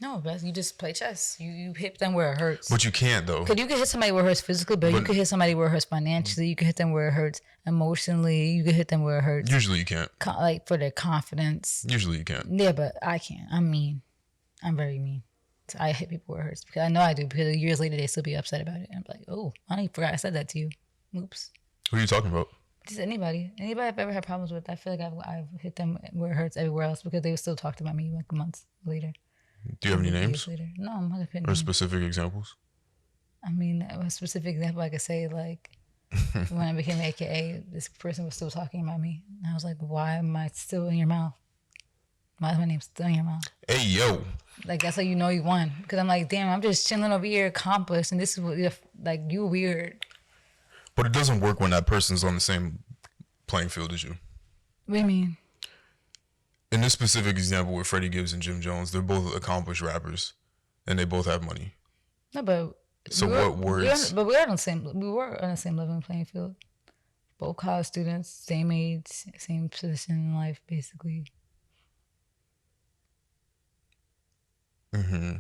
No, but you just play chess. You hit them where it hurts. But you can't though. Because you can hit somebody where it hurts physically, but you can hit somebody where it hurts financially. You can hit them where it hurts emotionally. You can hit them where it hurts, Usually you can't. like for their confidence. Usually you can't. Yeah, but I can't. I'm mean. I'm very mean. So I hit people where it hurts because I know I do. Because years later they still be upset about it. And I'm like, oh, I forgot I said that to you. Oops. Who are you talking about? Just anybody I've ever had problems with. I feel like I've hit them where it hurts everywhere else because they still talked about me like months later. Do you have any Years names later. No, I'm not gonna or specific examples? I mean, a specific example I could say, like, when I became AKA, this person was still talking about me. And I was like, why am I still in your mouth? My name's still in your mouth. Hey, yo. Like, that's how you know you won. Because I'm like, damn, I'm just chilling over here, accomplished, and this is what you're, like, you weird. But it doesn't work when that person's on the same playing field as you. What do you mean? In this specific example with Freddie Gibbs and Jim Jones, they're both accomplished rappers, and they both have money. No, but So we were- what words? But we were on the same level playing field. Both college students, same age, same position in life, basically. Mm-hmm.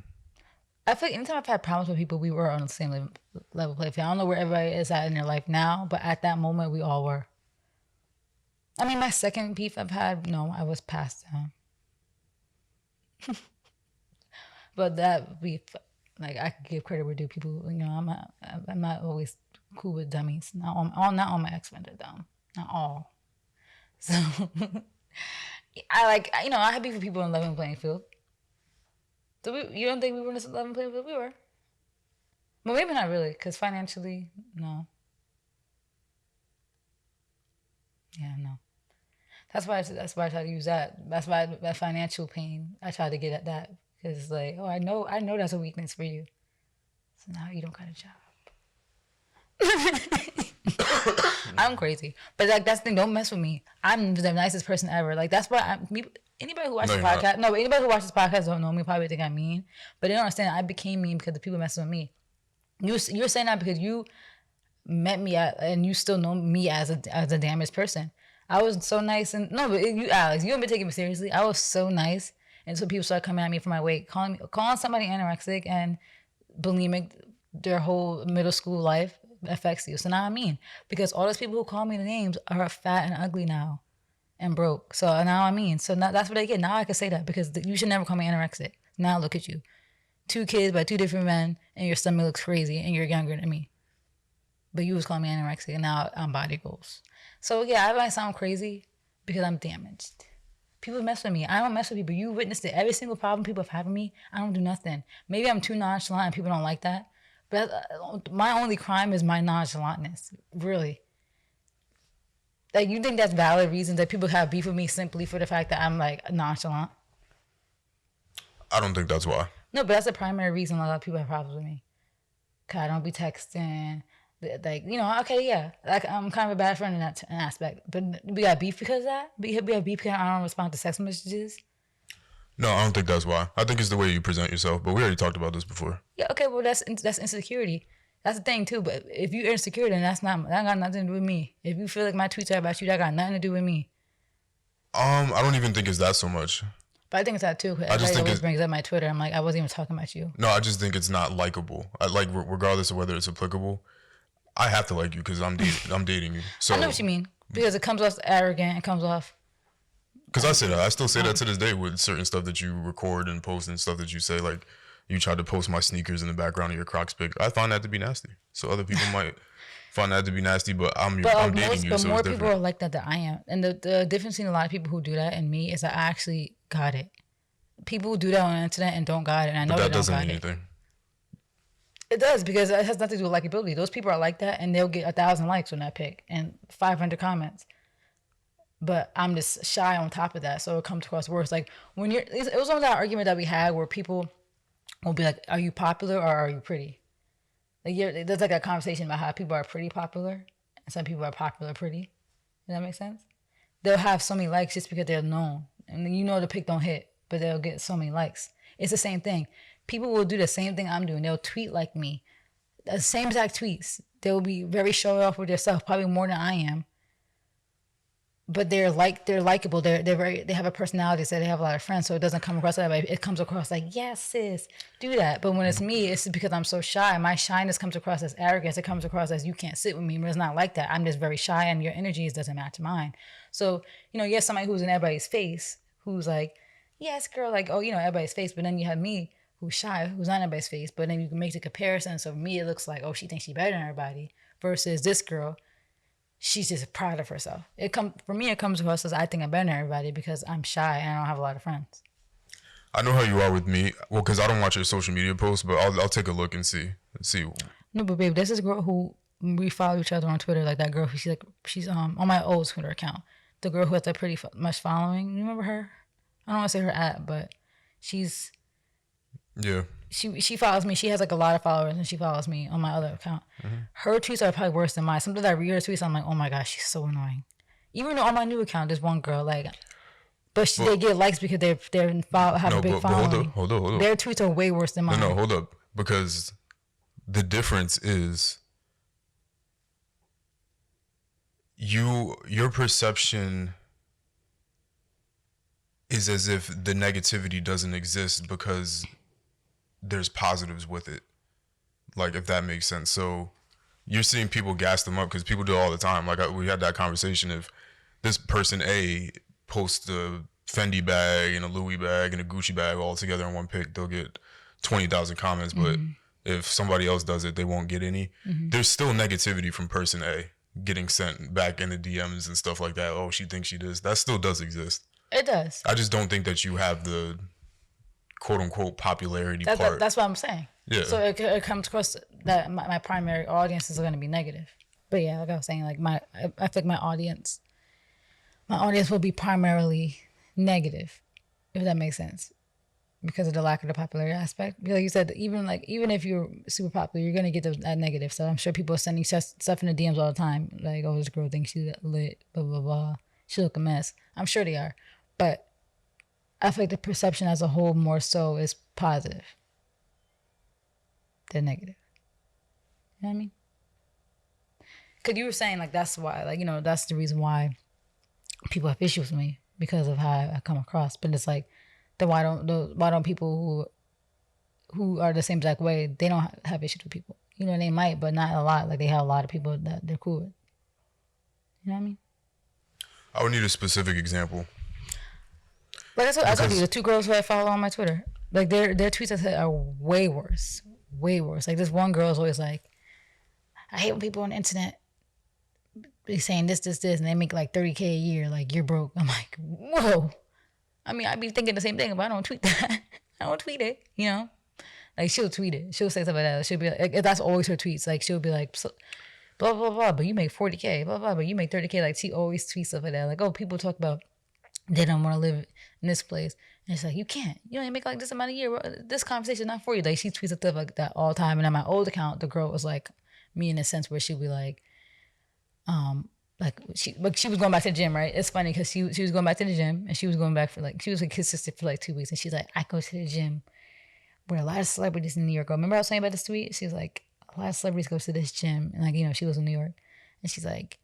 I feel like anytime I've had problems with people, we were on the same level playing field. I don't know where everybody is at in their life now, but at that moment, we all were. I mean, my second beef I've had, no, I was past them. But that beef, like, I could give credit where due. People, you know, I'm not always cool with dummies. Not all my ex-friends are dumb. Not all. So I had beef with people on level playing field. So you don't think we were in this level playing field? We were. But maybe not really, because financially, no. Yeah, no. That's why I try to use that. That's why that financial pain, I try to get at that. Because it's like, oh, I know that's a weakness for you. So now you don't got a job. I'm crazy. But like, that's the thing, don't mess with me. I'm the nicest person ever. Like, that's why anybody who watches podcast, but anybody who watches podcasts don't know me, probably think I'm mean. But they don't understand I became mean because the people messing with me. You're saying that because you met me and you still know me as a damaged person. I was so nice but you, Alex, you haven't been taking me seriously. I was so nice, and so people started coming at me for my weight, calling somebody anorexic and bulimic. Their whole middle school life affects you. So now I'm mean because all those people who call me the names are fat and ugly now, and broke. So now I'm mean. So now that's what I get. Now I can say that because you should never call me anorexic. Now look at you, 2 kids by 2 different men, and your stomach looks crazy, and you're younger than me. But you was calling me anorexic, and now I'm body goals. So yeah, I might sound crazy because I'm damaged. People mess with me. I don't mess with people. You witnessed it. Every single problem people have had with me, I don't do nothing. Maybe I'm too nonchalant and people don't like that. But my only crime is my nonchalantness. Really. Like, you think that's valid reasons that people have beef with me simply for the fact that I'm like nonchalant? I don't think that's why. No, but that's the primary reason a lot of people have problems with me. Cause I don't be texting. Like, you know, okay, yeah. Like, I'm kind of a bad friend in that aspect. But we got beef because of that? We have beef because I don't respond to text messages? No, I don't think that's why. I think it's the way you present yourself. But we already talked about this before. Yeah, okay, well, that's insecurity. That's the thing, too. But if you're insecure, then that got nothing to do with me. If you feel like my tweets are about you, that got nothing to do with me. I don't even think it's that so much. But I think it's that, too. I just think always brings up my Twitter. I'm like, I wasn't even talking about you. No, I just think it's not likable. Regardless of whether it's applicable, I have to like you because I'm dating you. So I know what you mean. Because it comes off arrogant. It comes off. Because I say that. I still say that to this day with certain stuff that you record and post and stuff that you say. Like, you tried to post my sneakers in the background of your Crocs pic. I find that to be nasty. So other people might find that to be nasty, but I'm dating you, But so more it's people different. are like that than I am. And the difference between a lot of people who do that and me is that I actually got it. People who do that on the internet and don't got it. And I know But they that don't doesn't got mean it. anything. It does, because it has nothing to do with likability. Those people are like that, and they'll get 1,000 likes on that pic and 500 comments. But I'm just shy on top of that, so it comes across worse. Like, it was on that argument that we had where people will be like, "Are you popular or are you pretty?" Like, there's like a conversation about how people are pretty popular and some people are popular pretty. Does that make sense? They'll have so many likes just because they're known, and then the pic don't hit, but they'll get so many likes. It's the same thing. People will do the same thing I'm doing. They'll tweet like me. The same exact tweets. They'll be very show off with themselves, probably more than I am. But they're likable. They have a personality, so they have a lot of friends, so it doesn't come across that way. It comes across like, yes, sis, do that. But when it's me, it's because I'm so shy. My shyness comes across as arrogance. It comes across as you can't sit with me, but it's not like that. I'm just very shy, and your energies doesn't match mine. So, you have somebody who's in everybody's face, who's like, yes, girl, like, oh, everybody's face. But then you have me, who's shy, who's not in everybody's face. But then you can make the comparison. So for me, it looks like, oh, she thinks she's better than everybody. Versus this girl, she's just proud of herself. For me, it comes across as I think I'm better than everybody because I'm shy and I don't have a lot of friends. I know how you are with me. Well, because I don't watch your social media posts, but I'll take a look and see. No, but babe, there's this girl who we follow each other on Twitter. Like, that girl, she's on my old Twitter account. The girl who has that pretty much following. You remember her? I don't want to say her at, but she's Yeah. she follows me. She has like a lot of followers, and she follows me on my other account. Her tweets are probably worse than mine. Sometimes I read her tweets, I'm like, oh my gosh, she's so annoying. Even though on my new account, there's one girl like, but they get likes because have a big following. Hold up. Their tweets are way worse than mine. No, hold up. Because the difference is your perception is as if the negativity doesn't exist because there's positives with it. Like, if that makes sense. So you're seeing people gas them up because people do it all the time. Like, we had that conversation. If this person A posts a Fendi bag and a Louis bag and a Gucci bag all together in one pic, they'll get 20,000 comments. But if somebody else does it, they won't get any. There's still negativity from person A getting sent back in the DMs and stuff like that. Oh, she thinks she does. That still does exist. It does. I just don't think that you have the quote unquote popularity part. That's what I'm saying. Yeah. So it comes across that my primary audience is going to be negative. But yeah, like I was saying, like I feel like my audience will be primarily negative, if that makes sense, because of the lack of the popularity aspect. Like you said, even if you're super popular, you're gonna get that negative. So I'm sure people are sending stuff in the DMs all the time, like, oh, this girl thinks she's lit, blah blah blah. She look a mess. I'm sure they are, but I feel like the perception as a whole more so is positive than negative. You know what I mean? Because you were saying like that's why, like, you know, that's the reason why people have issues with me, because of how I come across. But it's like, then why don't people who are the same exact way, they don't have issues with people? You know, they might, but not a lot. Like, they have a lot of people that they're cool with. You know what I mean? I would need a specific example. But that's what I told you. The two girls who I follow on my Twitter, like their tweets are way worse, way worse. Like, this one girl is always like, I hate when people on the internet be saying this, and they make like 30K a year. Like, you're broke. I'm like, whoa. I mean, I'd be thinking the same thing, but I don't tweet that. I don't tweet it, you know? Like, she'll tweet it. She'll say something like that. She'll be like, that's always her tweets. Like, she'll be like, blah, blah, blah, but you make 40K, blah, blah, but you make 30K. Like, she always tweets stuff like that. Like, oh, people talk about they don't want to live in this place. And it's like, you can't. You only make like this amount a year. This conversation not for you. Like, she tweets stuff like that all the time. And on my old account, the girl was like me in a sense where she'd be like, she was going back to the gym, right? It's funny because she was going back to the gym, and she was going back for like, she was like consistent for like 2 weeks, and she's like, I go to the gym where a lot of celebrities in New York go. Remember I was saying about this tweet? She's like, a lot of celebrities go to this gym, and like, you know, she was in New York, and she's like,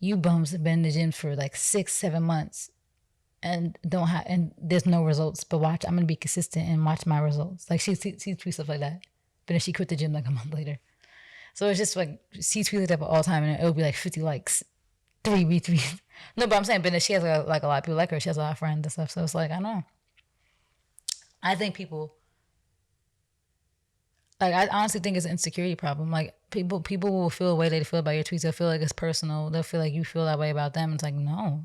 you bums have been in the gym for like 6-7 months and and there's no results, but watch, I'm gonna be consistent and watch my results. Like, she tweets stuff like that, but then she quit the gym like a month later. So it's just like, she tweets like that all the time, and it'll be like 50 likes, 3 retweets. No, but I'm saying, but she has like a lot of people like her. She has a lot of friends and stuff. So it's like, I don't know. I think people, like, I honestly think it's an insecurity problem. Like, people will feel the way they feel about your tweets. They'll feel like it's personal. They'll feel like you feel that way about them. It's like, no,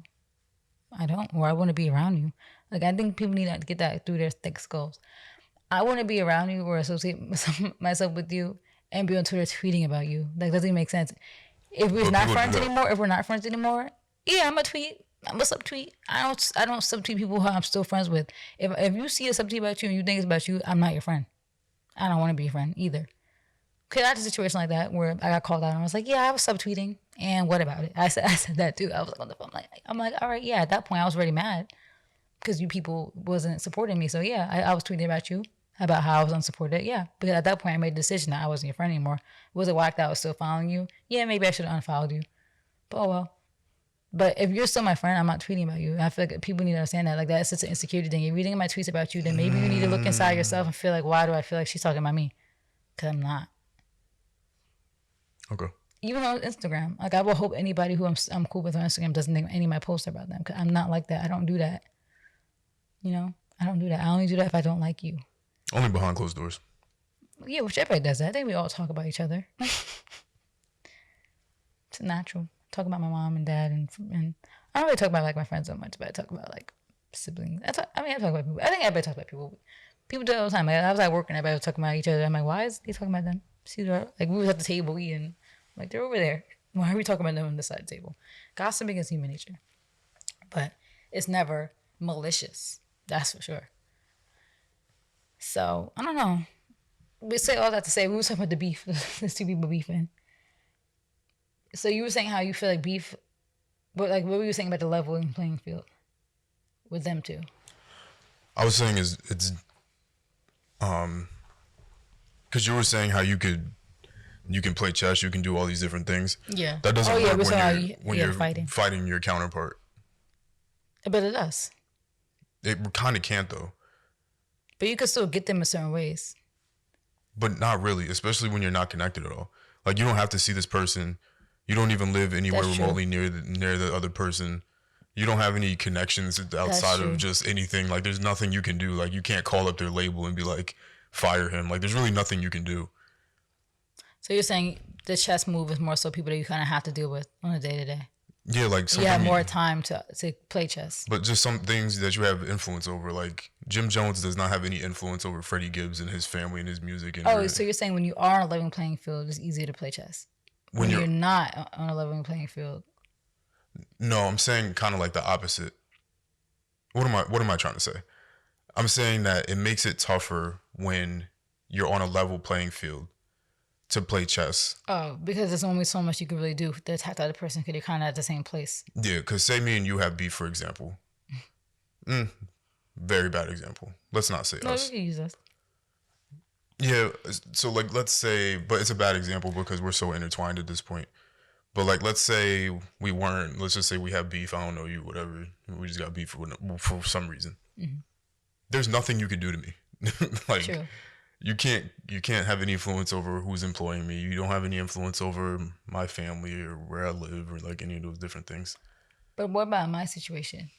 I don't, or I want to be around you. Like, I think people need to get that through their thick skulls. I want to be around you or associate myself with you and be on Twitter tweeting about you. Like, doesn't even make sense. If we're not friends anymore, yeah, I'm a tweet. I'm a subtweet. I don't subtweet people who I'm still friends with. If you see a subtweet about you and you think it's about you, I'm not your friend. I don't want to be your friend either. Okay, I had a situation like that where I got called out and I was like, yeah, I was subtweeting, and what about it? I said that too. I was like on the phone, I'm like, all right, yeah. At that point, I was already mad because you people wasn't supporting me. So yeah, I was tweeting about you, about how I was unsupported. Yeah, because at that point, I made a decision that I wasn't your friend anymore. Was it whack that I was still following you? Yeah, maybe I should have unfollowed you. But oh well. But if you're still my friend, I'm not tweeting about you. I feel like people need to understand that. Like, that's just an insecurity thing. If you're reading my tweets about you, then maybe you need to look inside yourself and feel like, why do I feel like she's talking about me? Because I'm not. Okay. Even on Instagram, like, I will hope anybody who I'm cool with on Instagram doesn't think any of my posts are about them. Because I'm not like that. I don't do that. You know, I don't do that. I only do that if I don't like you. Only behind closed doors. Yeah, which everybody does that. I think we all talk about each other. It's natural. Talk about my mom and dad, and I don't really talk about like my friends so much, but I talk about like siblings. I talk about people. I think everybody talks about people. People do it all the time. Like, I was at work and everybody was talking about each other. I'm like, why is he talking about them? See, like, we was at the table eating. Like, they're over there. Why are we talking about them on this side of the table? Gossiping is human nature, but it's never malicious. That's for sure. So I don't know. We say all that to say we were talking about the beef. There's two people beefing. So you were saying how you feel like beef, but like what were you saying about the leveling playing field with them two? I was saying it's because you were saying how you can play chess, you can do all these different things. Yeah. That doesn't Oh, yeah, work we saw how when you're you're fighting. fighting your counterpart. But it does. It kind of can't though, But you can still get them in certain ways. but not really, especially when you're not connected at all. Like you don't have to see this person. You don't even live anywhere That's true. remotely near the other person. You don't have any connections outside true. of just anything. Like there's nothing you can do. Like you can't call up their label and be like, fire him. Like there's really nothing you can do. So you're saying the chess move is more so people that you kind of have to deal with on a day to day. Yeah, like You something. have more time to play chess. But just some things that you have influence over. Like Jim Jones does not have any influence over Freddie Gibbs and his family and his music. And Oh, so you're saying when you are on a level playing field, it's easier to play chess. When you're not on a level playing field. No, I'm saying kind of like the opposite. What am I trying to say? I'm saying that it makes it tougher when you're on a level playing field to play chess. Oh, because there's only so much you can really do to attack the other person because you're kind of at the same place. Yeah, because say me and you have beef, for example. Very bad example. Let's not say No, us. we can use us. Yeah, so like let's say, but it's a bad example because we're so intertwined at this point. But like let's say we weren't. Let's just say we have beef. I don't know you, whatever. We just got beef for some reason. Mm-hmm. There's nothing you can do to me. Like True. you can't have any influence over who's employing me. You don't have any influence over my family or where I live or like any of those different things. But what about my situation?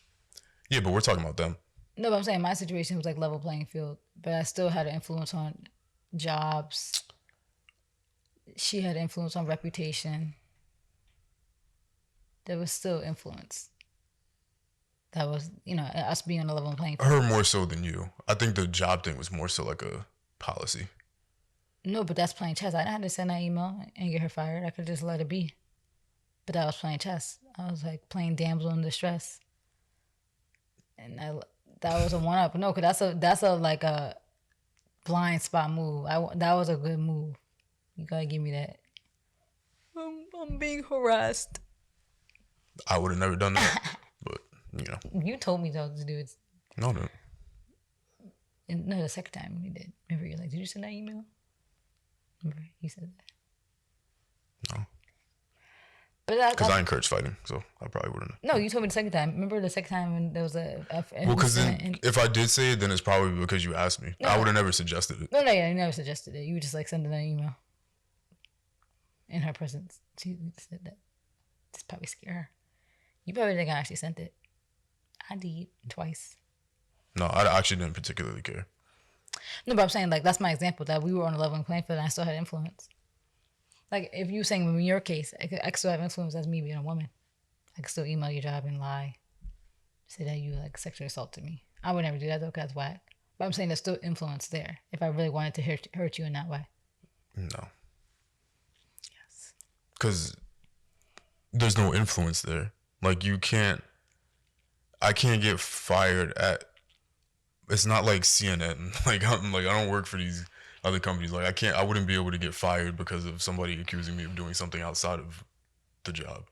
Yeah, but we're talking about them. No, but I'm saying my situation was like level playing field, but I still had an influence on jobs. She had influence on reputation. There was still influence. That was, us being on a level playing field. Her more so than you. I think the job thing was more so like a policy. No, but that's playing chess. I didn't have to send that email and get her fired. I could just let it be. But that was playing chess. I was like playing damsel in distress. And that was a one up. No, because that's a like a blind spot move. That was a good move. You gotta give me that. I'm being harassed. I would have never done that. But, You told me though to do it. No, no. No, the second time we did. Remember, you're like, did you send that email? Remember, you said that. No. But Because I encourage fighting, so I probably wouldn't. No, you told me the second time. Remember the second time when there was a Well, because then if I did say it, then it's probably because you asked me. No. I would have never suggested it. No, yeah, you never suggested it. You were just like sending an email. In her presence. She said that. Just probably scare her. You probably think I actually sent it. I did twice. No, I actually didn't particularly care. No, but I'm saying like that's my example that we were on a level playing field and I still had influence. Like if you saying in your case, I could still have influence as me being a woman. I could still email your job and lie, say that you like sexually assaulted me. I would never do that though, because that's whack. But I'm saying there's still influence there if I really wanted to hurt you in that way. No. Yes. Because there's no influence there. Like I can't get fired at. It's not like CNN. Like I don't work for these other companies. Like I wouldn't be able to get fired because of somebody accusing me of doing something outside of the job.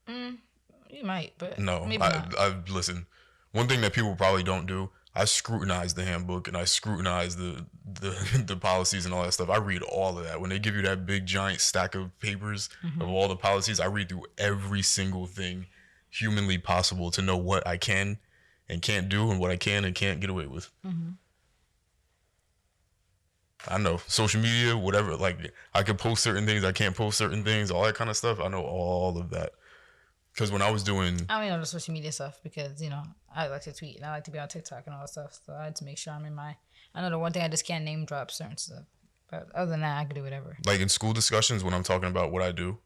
You might, but No, maybe not. I listen. One thing that people probably don't do. I scrutinize the handbook and I scrutinize the policies and all that stuff. I read all of that. When they give you that big giant stack of papers of all the policies, I read through every single thing humanly possible to know what I can and can't do and what I can and can't get away with. I know social media, whatever. Like I can post certain things, I can't post certain things, all that kind of stuff. I know all of that. Because when I was doing, I mean, all the social media stuff because I like to tweet and I like to be on TikTok and all that stuff. So I had to make sure I'm in my. I know the one thing I just can't name drop certain stuff, but other than that, I can do whatever. like in school discussions, when I'm talking about what I do,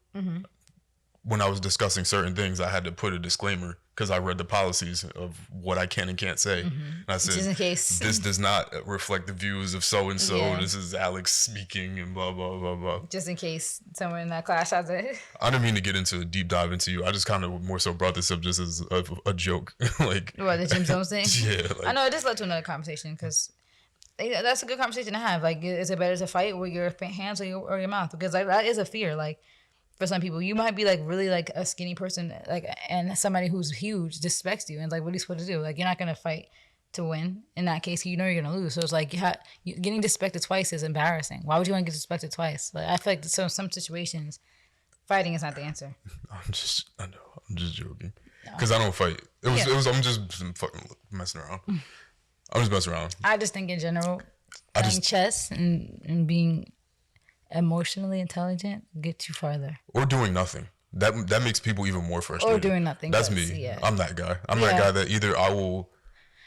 when I was discussing certain things, I had to put a disclaimer because I read the policies of what I can and can't say. And I said, Just in case. this does not reflect the views of so and so. Yeah. This is Alex speaking and blah blah blah blah. Just in case someone in that class has it. I didn't mean to get into a deep dive into you. I just kind of more so brought this up just as a joke. Like, What, the Jim Jones thing? yeah, like, I know it just led to another conversation because that's a good conversation to have. Like, is it better to fight with your hands or your mouth? Because like, that is a fear. Like, for some people, you might be like really like a skinny person, like, and somebody who's huge disrespects you, and like, what are you supposed to do? Like, you're not gonna fight to win. In that case, you know you're gonna lose. So it's like getting disrespected twice is embarrassing. Why would you want to get disrespected twice? Like, I feel like some situations, fighting is not the answer. I'm just joking because I don't fight. It was. I'm just fucking messing around. I'm just messing around. I just think in general, playing chess and being emotionally intelligent get you farther. Or doing nothing. That makes people even more frustrated. Or doing nothing. That's me. Yeah. I'm that guy. I'm that guy that either I will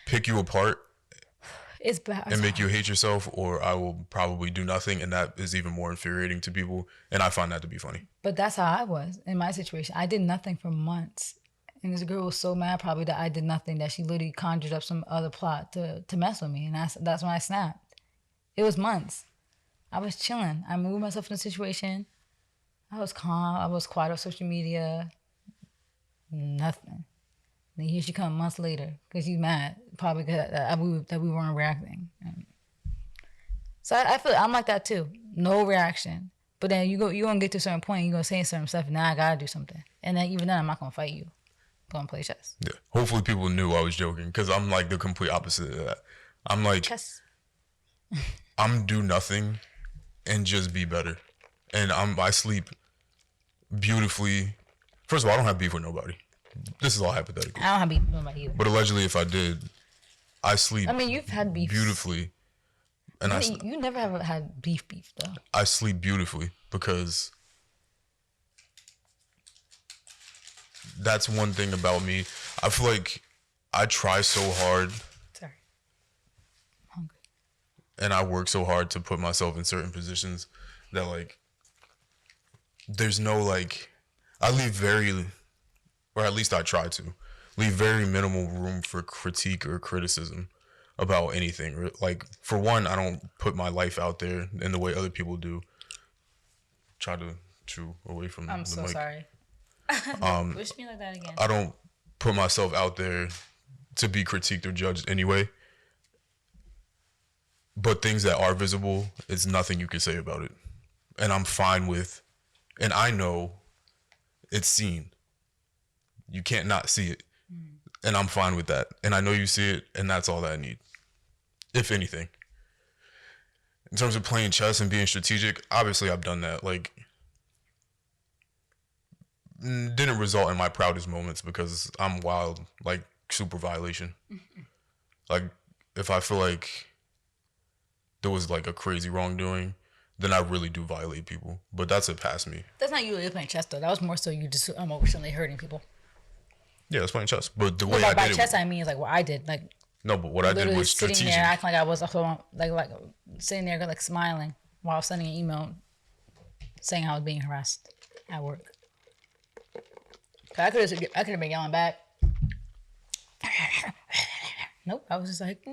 pick you apart it's bad and make you hate yourself, or I will probably do nothing, and that is even more infuriating to people. And I find that to be funny. But that's how I was in my situation. I did nothing for months. And this girl was so mad probably that I did nothing that she literally conjured up some other plot to mess with me. And that's when I snapped. It was months. I was chilling. I moved myself in the situation. I was calm. I was quiet on social media. Nothing. Then here she come months later because she's mad. Probably that we weren't reacting. So I feel I'm like that too. No reaction. But then you gonna get to a certain point. You're gonna say certain stuff. Now I gotta do something. And then even then I'm not gonna fight you. I'm gonna play chess. Yeah. Hopefully people knew I was joking because I'm like the complete opposite of that. I'm like Chess. I'm do nothing and just be better. And I sleep beautifully. First of all, I don't have beef with nobody. This is all hypothetical. I don't have beef with nobody either. But allegedly, if I did, I sleep. I mean, you've had beef beautifully, and you never have had beef though. I sleep beautifully because that's one thing about me. I feel like I try so hard. Sorry, I'm hungry. And I work so hard to put myself in certain positions that like there's no like I leave very, or at least I try to leave very minimal room for critique or criticism about anything. Like for one, I don't put my life out there in the way other people do. Try to chew away from I'm the so mic. sorry. Wish me like that again. I don't put myself out there to be critiqued or judged anyway. But things that are visible, it's nothing you can say about it. And I'm fine with, and I know it's seen. You can't not see it. And I'm fine with that. And I know you see it, and that's all that I need. If anything. In terms of playing chess and being strategic, obviously I've done that. Like, didn't result in my proudest moments because I'm wild, like super violation. Like, if I feel like there was like a crazy wrongdoing, then I really do violate people. But that's it past me. That's not you really playing chess though. That was more so you just emotionally hurting people. Yeah, that's playing chess. But the way By I did chess, it, I mean is like what I did. Like no, but what I did literally was sitting strategic. there acting like I was like sitting there like smiling while sending an email saying I was being harassed at work. I could have been yelling back. Nope, I was just like,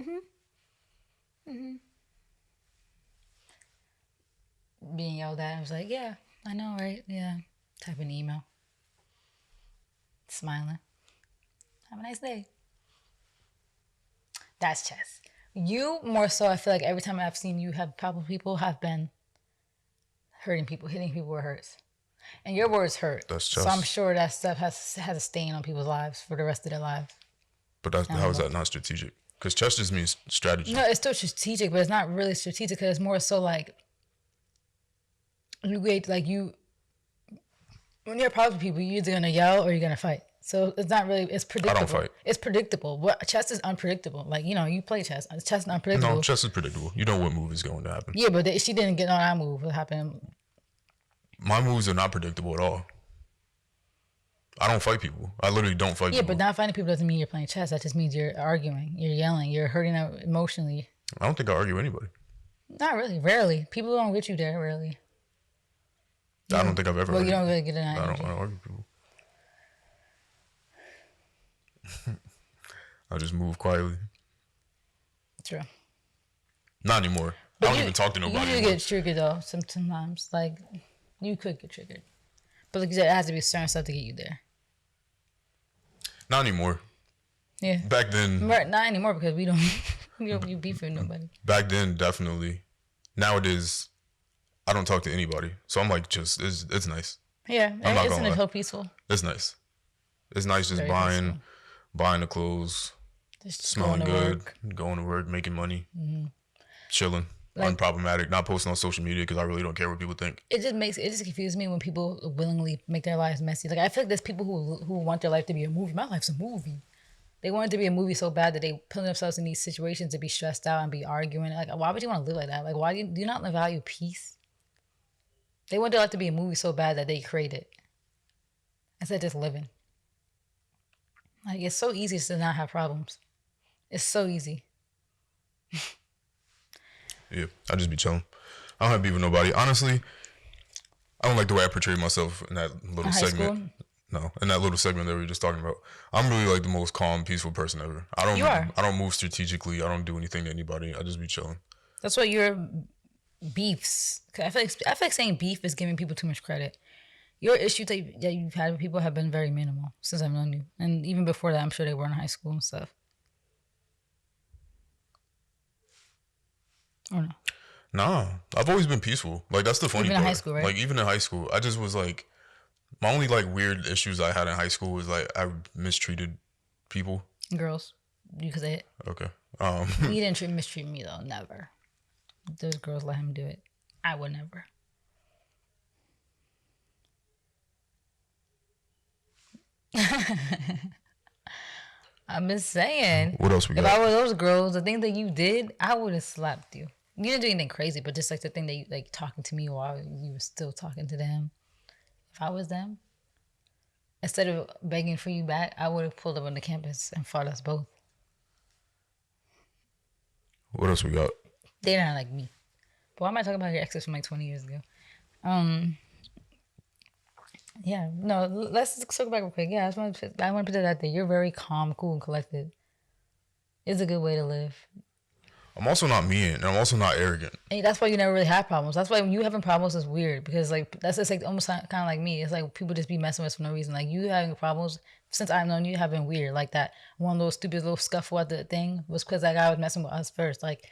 being yelled at. I was like, yeah, I know, right? Yeah. Typing an email. Smiling. Have a nice day. That's chess. You more so, I feel like every time I've seen you have probably people have been hurting people, hitting people where it hurts. And your words hurt. That's chess. So I'm sure that stuff has a stain on people's lives for the rest of their lives. But how is that not strategic? Because chess just means strategy. No, it's still strategic, but it's not really strategic because it's more so like when you're problem with people, you're either gonna yell or you're gonna fight. So it's not really, it's predictable. I don't fight. It's predictable. What chess is unpredictable. Like, you play chess. Chess is unpredictable. No, chess is predictable. You know what move is going to happen. Yeah, but she didn't get on that move. What happened? My moves are not predictable at all. I don't fight people. I literally don't fight people. Yeah, but not fighting people doesn't mean you're playing chess. That just means you're arguing. You're yelling. You're hurting them emotionally. I don't think I argue with anybody. Not really. Rarely. People don't get you there, rarely. I don't think I've ever Well, argued. you don't really get an I energy. don't argue with people. I just move quietly. True. Not anymore. I don't even talk to nobody You do anymore. get triggered though sometimes. Like you could get triggered, but like you said, it has to be certain stuff to get you there. Not anymore. Yeah. Back then, Right, not anymore because we don't you beef with nobody. back then, definitely. Nowadays, I don't talk to anybody. So I'm like, just, it's nice. Yeah, I'm not isn't gonna it lie. so peaceful? It's nice. It's nice just Very buying the clothes, Just smelling going to good, work. going to work, making money, chilling, Like- unproblematic, not posting on social media because I really don't care what people think. It just confuses me when people willingly make their lives messy. Like I feel like there's people who want their life to be a movie. My life's a movie. They want it to be a movie so bad that they put themselves in these situations to be stressed out and be arguing. Like why would you want to live like that? Like why do you not value peace? They want their life to be a movie so bad that they create it instead of just living. Like it's so easy to not have problems. It's so easy. Yeah, I just be chilling. I don't have beef with nobody. Honestly, I don't like the way I portrayed myself in that little In high segment. school? No, in that little segment that we were just talking about. I'm really like the most calm, peaceful person ever. You are. I don't move strategically. I don't do anything to anybody. I just be chilling. That's why your beefs. 'Cause I feel like saying beef is giving people too much credit. Your issues that you've had with people have been very minimal since I've known you, and even before that, I'm sure they were in high school and stuff. Or no? Nah, I've always been peaceful. Like that's the funny Even in part. high school, right? Like even in high school, I just was like, my only like weird issues I had in high school was like I mistreated people. Girls, you could say it. Okay. He didn't mistreat me though. Never. Those girls let him do it. I would never. I'm just saying. What else we If got? I were those girls, the thing that you did, I would have slapped you. You didn't do anything crazy, but just like the thing that you like talking to me while you were still talking to them. If I was them, instead of begging for you back, I would have pulled up on the campus and fought us both. What else we got? They're not like me. But why am I talking about your exes from like 20 years ago? Yeah, no, let's just circle back real quick. Yeah, I want to put that out there. You're very calm, cool, and collected. It's a good way to live. I'm also not mean, and I'm also not arrogant. And that's why you never really have problems. That's why when you having problems is weird because like that's just like almost kind of like me. It's like people just be messing with us for no reason. Like you having problems since I've known you have been weird. Like that one little stupid little scuffle at the thing was because that guy was messing with us first. Like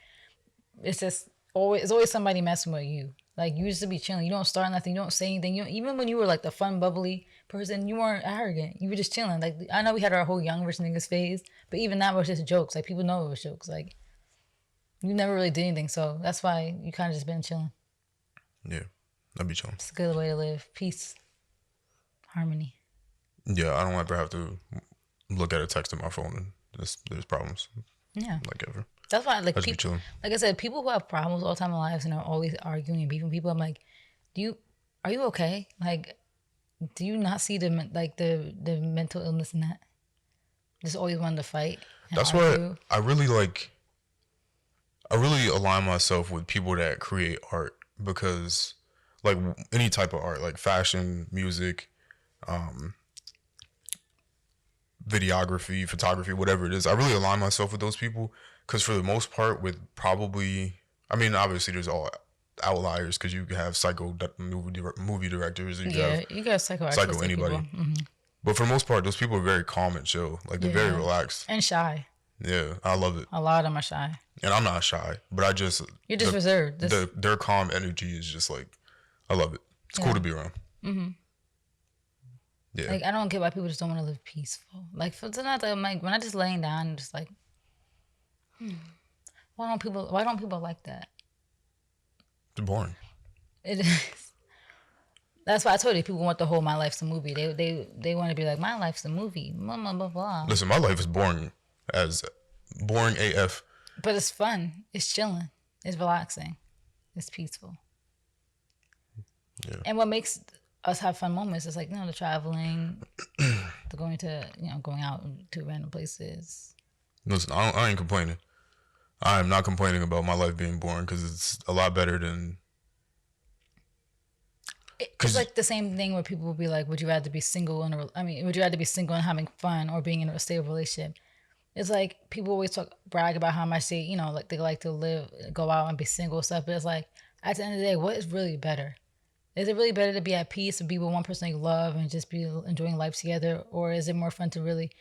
it's just always somebody messing with you. Like you used to be chilling. You don't start nothing. You don't say anything. You don't, even when you were like the fun, bubbly person, you weren't arrogant. You were just chilling. Like I know we had our whole young rich niggas phase, but even that was just jokes. Like people know it was jokes. Like you never really did anything, so that's why you kind of just been chilling. Yeah, I'd be chilling. It's a good way to live. Peace, harmony. Yeah, I don't ever have to look at a text on my phone and there's problems Yeah, like ever. that's why like I just be people, chilling. like I said, people who have problems all the time in lives and are always arguing and beefing people. I'm like, are you okay? Like, do you not see the mental illness in that? Just always wanting to fight. And That's argue. why I really align myself with people that create art because like any type of art, like fashion, music, videography, photography, whatever it is, I really align myself with those people because for the most part with probably, I mean, obviously there's all outliers because you can have psycho movie directors, you Yeah, have you got psycho anybody. people. But for the most part, those people are very calm and chill. Like they're very Yeah. relaxed. And shy. Yeah, I love it. A lot of them are shy. And I'm not shy, but I just You're just reserved. their calm energy is just like I love it. It's cool to be around. Yeah, Like I don't get why people just don't want to live peaceful. Like for tonight, I'm like when I just laying down, I'm just like, why don't people like that? it's boring. It is. That's why I told you people want the whole my life's a movie. They want to be like my life's a movie. Blah blah blah blah. Listen, my life is boring AF. But it's fun. It's chilling. It's relaxing. It's peaceful. Yeah. And what makes us have fun moments is like the traveling, the going out to random places. Listen, I ain't complaining. I am not complaining about my life being boring because it's a lot better than It's like the same thing where people will be like, "Would you rather be single would you rather be single and having fun or being in a stable relationship?" It's like people always brag about how much they, like they like to live, go out and be single stuff. But it's like at the end of the day, what is really better? Is it really better to be at peace and be with one person you love and just be enjoying life together, or is it more fun to really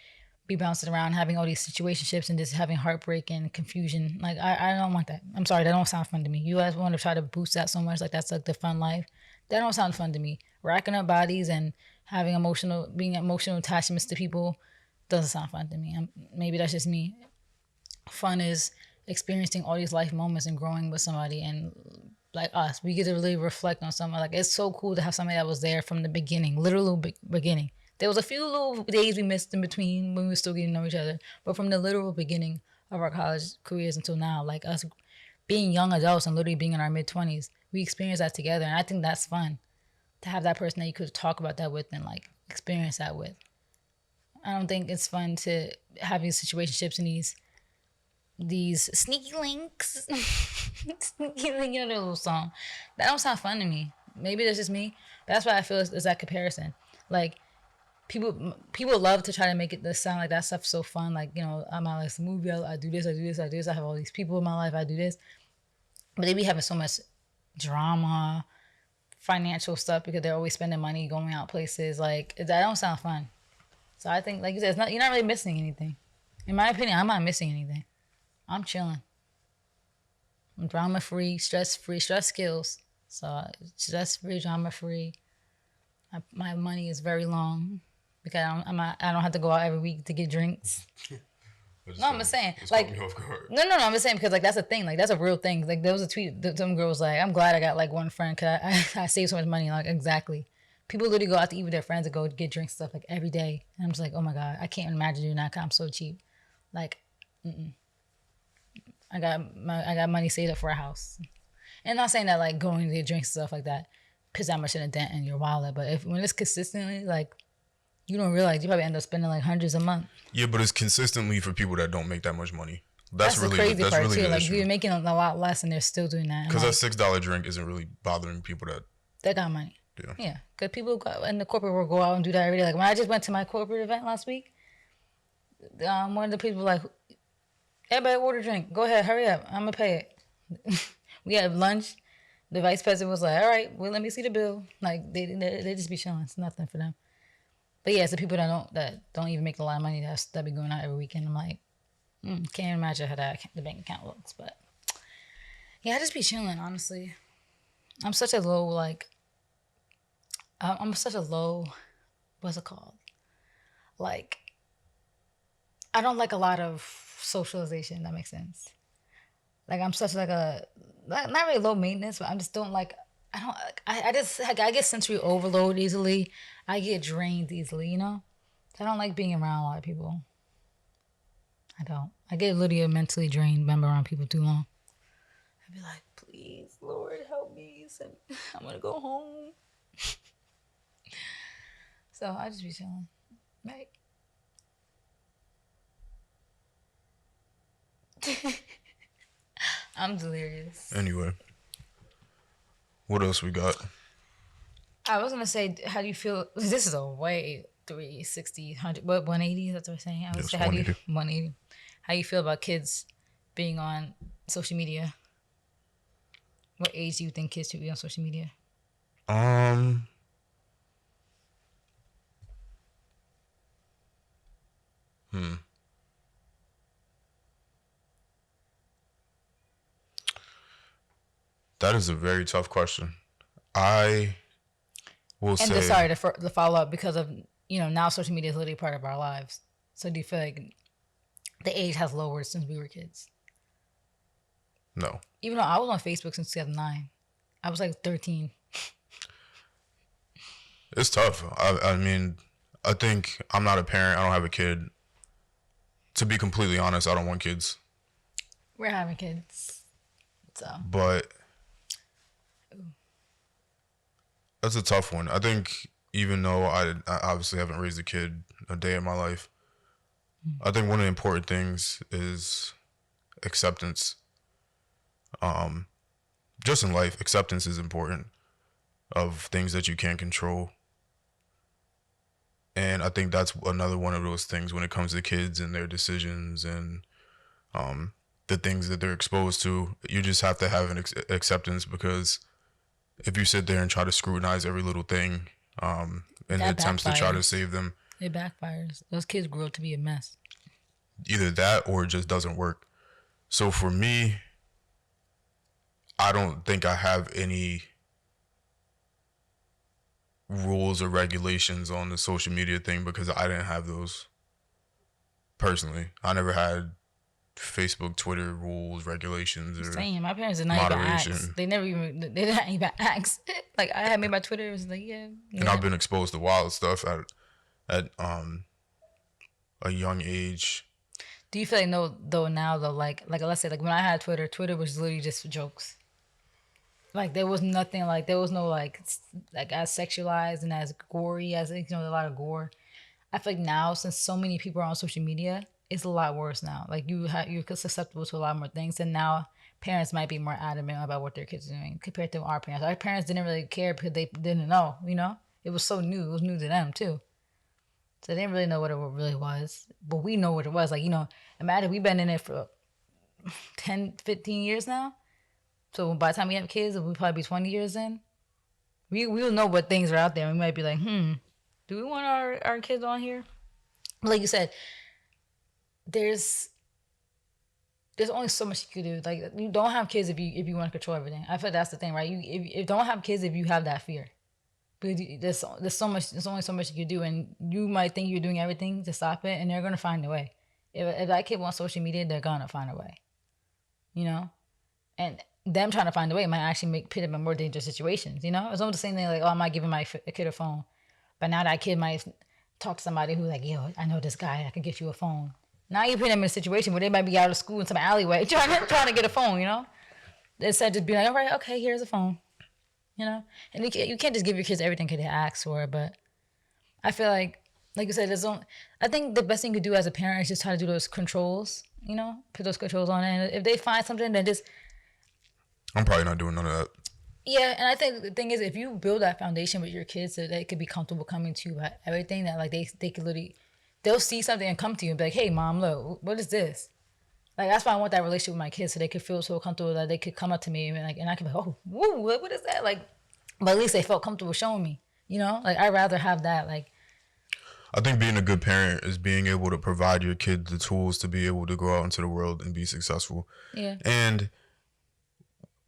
be bouncing around, having all these situationships and just having heartbreak and confusion? Like I don't want that. I'm sorry, that don't sound fun to me. You guys want to try to boost that so much, like that's like the fun life. That don't sound fun to me. Racking up bodies and having being emotional attachments to people doesn't sound fun to me. Maybe that's just me. Fun is experiencing all these life moments and growing with somebody, and like us, we get to really reflect on something. Like it's so cool to have somebody that was there from the beginning, literal beginning. There was a few little days we missed in between when we were still getting to know each other, but from the literal beginning of our college careers until now, like us being young adults and literally being in our mid-20s, we experienced that together, and I think that's fun to have that person that you could talk about that with and like experience that with. I don't think it's fun to have these situationships and these sneaky links. Sneaky link, their little song. That don't sound fun to me. Maybe that's just me. But that's why I feel is that comparison. Like people love to try to make it sound like that stuff so fun. Like, I'm out like the movie, I do this, I do this, I do this. I have all these people in my life, I do this. But they be having so much drama, financial stuff because they're always spending money going out places. Like that don't sound fun. So I think, like you said, you're not really missing anything. In my opinion, I'm not missing anything. I'm chilling. I'm drama-free, stress-free, stress skills. So stress-free, drama-free. My money is very long because I don't have to go out every week to get drinks. No, I'm just saying. Like, no, I'm just saying because like that's a thing. Like that's a real thing. Like there was a tweet that some girl was like, "I'm glad I got like one friend because I saved so much money." Like exactly. People literally go out to eat with their friends and go get drinks stuff like every day. And I'm just like, oh my God, I can't imagine doing that because I'm so cheap. Like, I got money saved up for a house. And I'm not saying that like going to get drinks and stuff like that puts that much in a dent in your wallet. But when it's consistently, like, you don't realize you probably end up spending like hundreds a month. Yeah, but it's consistently for people that don't make that much money. That's really the crazy part too. Like you're making a lot less and they're still doing that. Because that $6 drink isn't really bothering people that got money. Yeah, because people in the corporate world go out and do that every day. Like when I just went to my corporate event last week, one of the people was like, "Everybody order a drink. Go ahead, hurry up. I'm gonna pay it." We had lunch. The vice president was like, "All right, well, let me see the bill." Like they just be chilling. It's nothing for them. But yeah, it's the people that don't even make a lot of money that be going out every weekend. I'm like, can't imagine how the bank account looks. But yeah, I just be chilling. Honestly, I'm such a low what's it called? Like, I don't like a lot of socialization. That makes sense. Like, I'm such like not really low maintenance, but I just don't like, I get sensory overload easily. I get drained easily, I don't like being around a lot of people. I don't. I get literally mentally drained being around people too long. I'd be like, please, Lord, help me. I'm going to go home. So I just be chilling. Like, I'm delirious. Anyway, what else we got? I was gonna say, how do you feel? This is a way 360, 100, what 180? That's what I'm saying. I would say, 180? How you feel about kids being on social media? What age do you think kids should be on social media? That is a very tough question. I will say. And sorry, the follow up, because of, now social media is literally part of our lives. So do you feel like the age has lowered since we were kids? No. Even though I was on Facebook since 2009. I was like 13. It's tough. I mean, I think I'm not a parent. I don't have a kid. To be completely honest, I don't want kids. We're having kids. So. But that's a tough one. I think even though I obviously haven't raised a kid a day in my life, I think one of the important things is acceptance. Just in life, acceptance is important. of things that you can't control. And I think that's another one of those things when it comes to kids and their decisions and the things that they're exposed to. You just have to have an acceptance, because if you sit there and try to scrutinize every little thing in That attempts to try to backfires. save them, It backfires. Those kids grow up to be a mess. either that or it just doesn't work. So for me, I don't think I have any rules or regulations on the social media thing, because I didn't have those personally. I never had Facebook, Twitter rules, regulations, or Same. My parents did not even moderation. ask. They didn't even ask. Like I had made my Twitter. It was like, yeah. And I've been exposed to wild stuff at a young age. Do you feel like no though now though like let's say like when I had Twitter was literally just for jokes. Like there was nothing like there was no like as sexualized and as gory as a lot of gore. I feel like now since so many people are on social media, it's a lot worse now. Like you're susceptible to a lot more things, and now parents might be more adamant about what their kids are doing compared to our parents. Our parents didn't really care because they didn't know. It was so new. It was new to them too. So they didn't really know what it really was. But we know what it was. Like, imagine we've been in it for 10, 15 years now. So by the time we have kids, we'll probably be 20 years in. We'll know what things are out there. We might be like, do we want our kids on here? Like you said, there's only so much you can do. Like, you don't have kids if you want to control everything. I feel like that's the thing, right? You don't have kids if you have that fear. But there's only so much you can do, and you might think you're doing everything to stop it, and they're gonna find a way. If that kid wants social media, they're gonna find a way. And them trying to find a way might actually put them in more dangerous situations. It's almost the same thing. Like, oh, I'm not giving my kid a phone, but now that kid might talk to somebody who's like, yo, I know this guy, I can get you a phone. Now you put them in a situation where they might be out of school in some alleyway trying to get a phone. Instead of just being like, all right, okay, here's a phone. And you can't just give your kids everything because they ask for it. But I feel like you said, I think the best thing you could do as a parent is just try to do those controls, put those controls on it. And if they find something, then just... I'm probably not doing none of that. Yeah, and I think the thing is, if you build that foundation with your kids so they could be comfortable coming to you about everything, that like they could literally... They'll see something and come to you and be like, hey, mom, look, what is this? Like, that's why I want that relationship with my kids, so they could feel so comfortable that they could come up to me and I can be like, oh, woo, what is that? Like, but at least they felt comfortable showing me, Like, I'd rather have that. Like, I think being a good parent is being able to provide your kid the tools to be able to go out into the world and be successful. yeah, And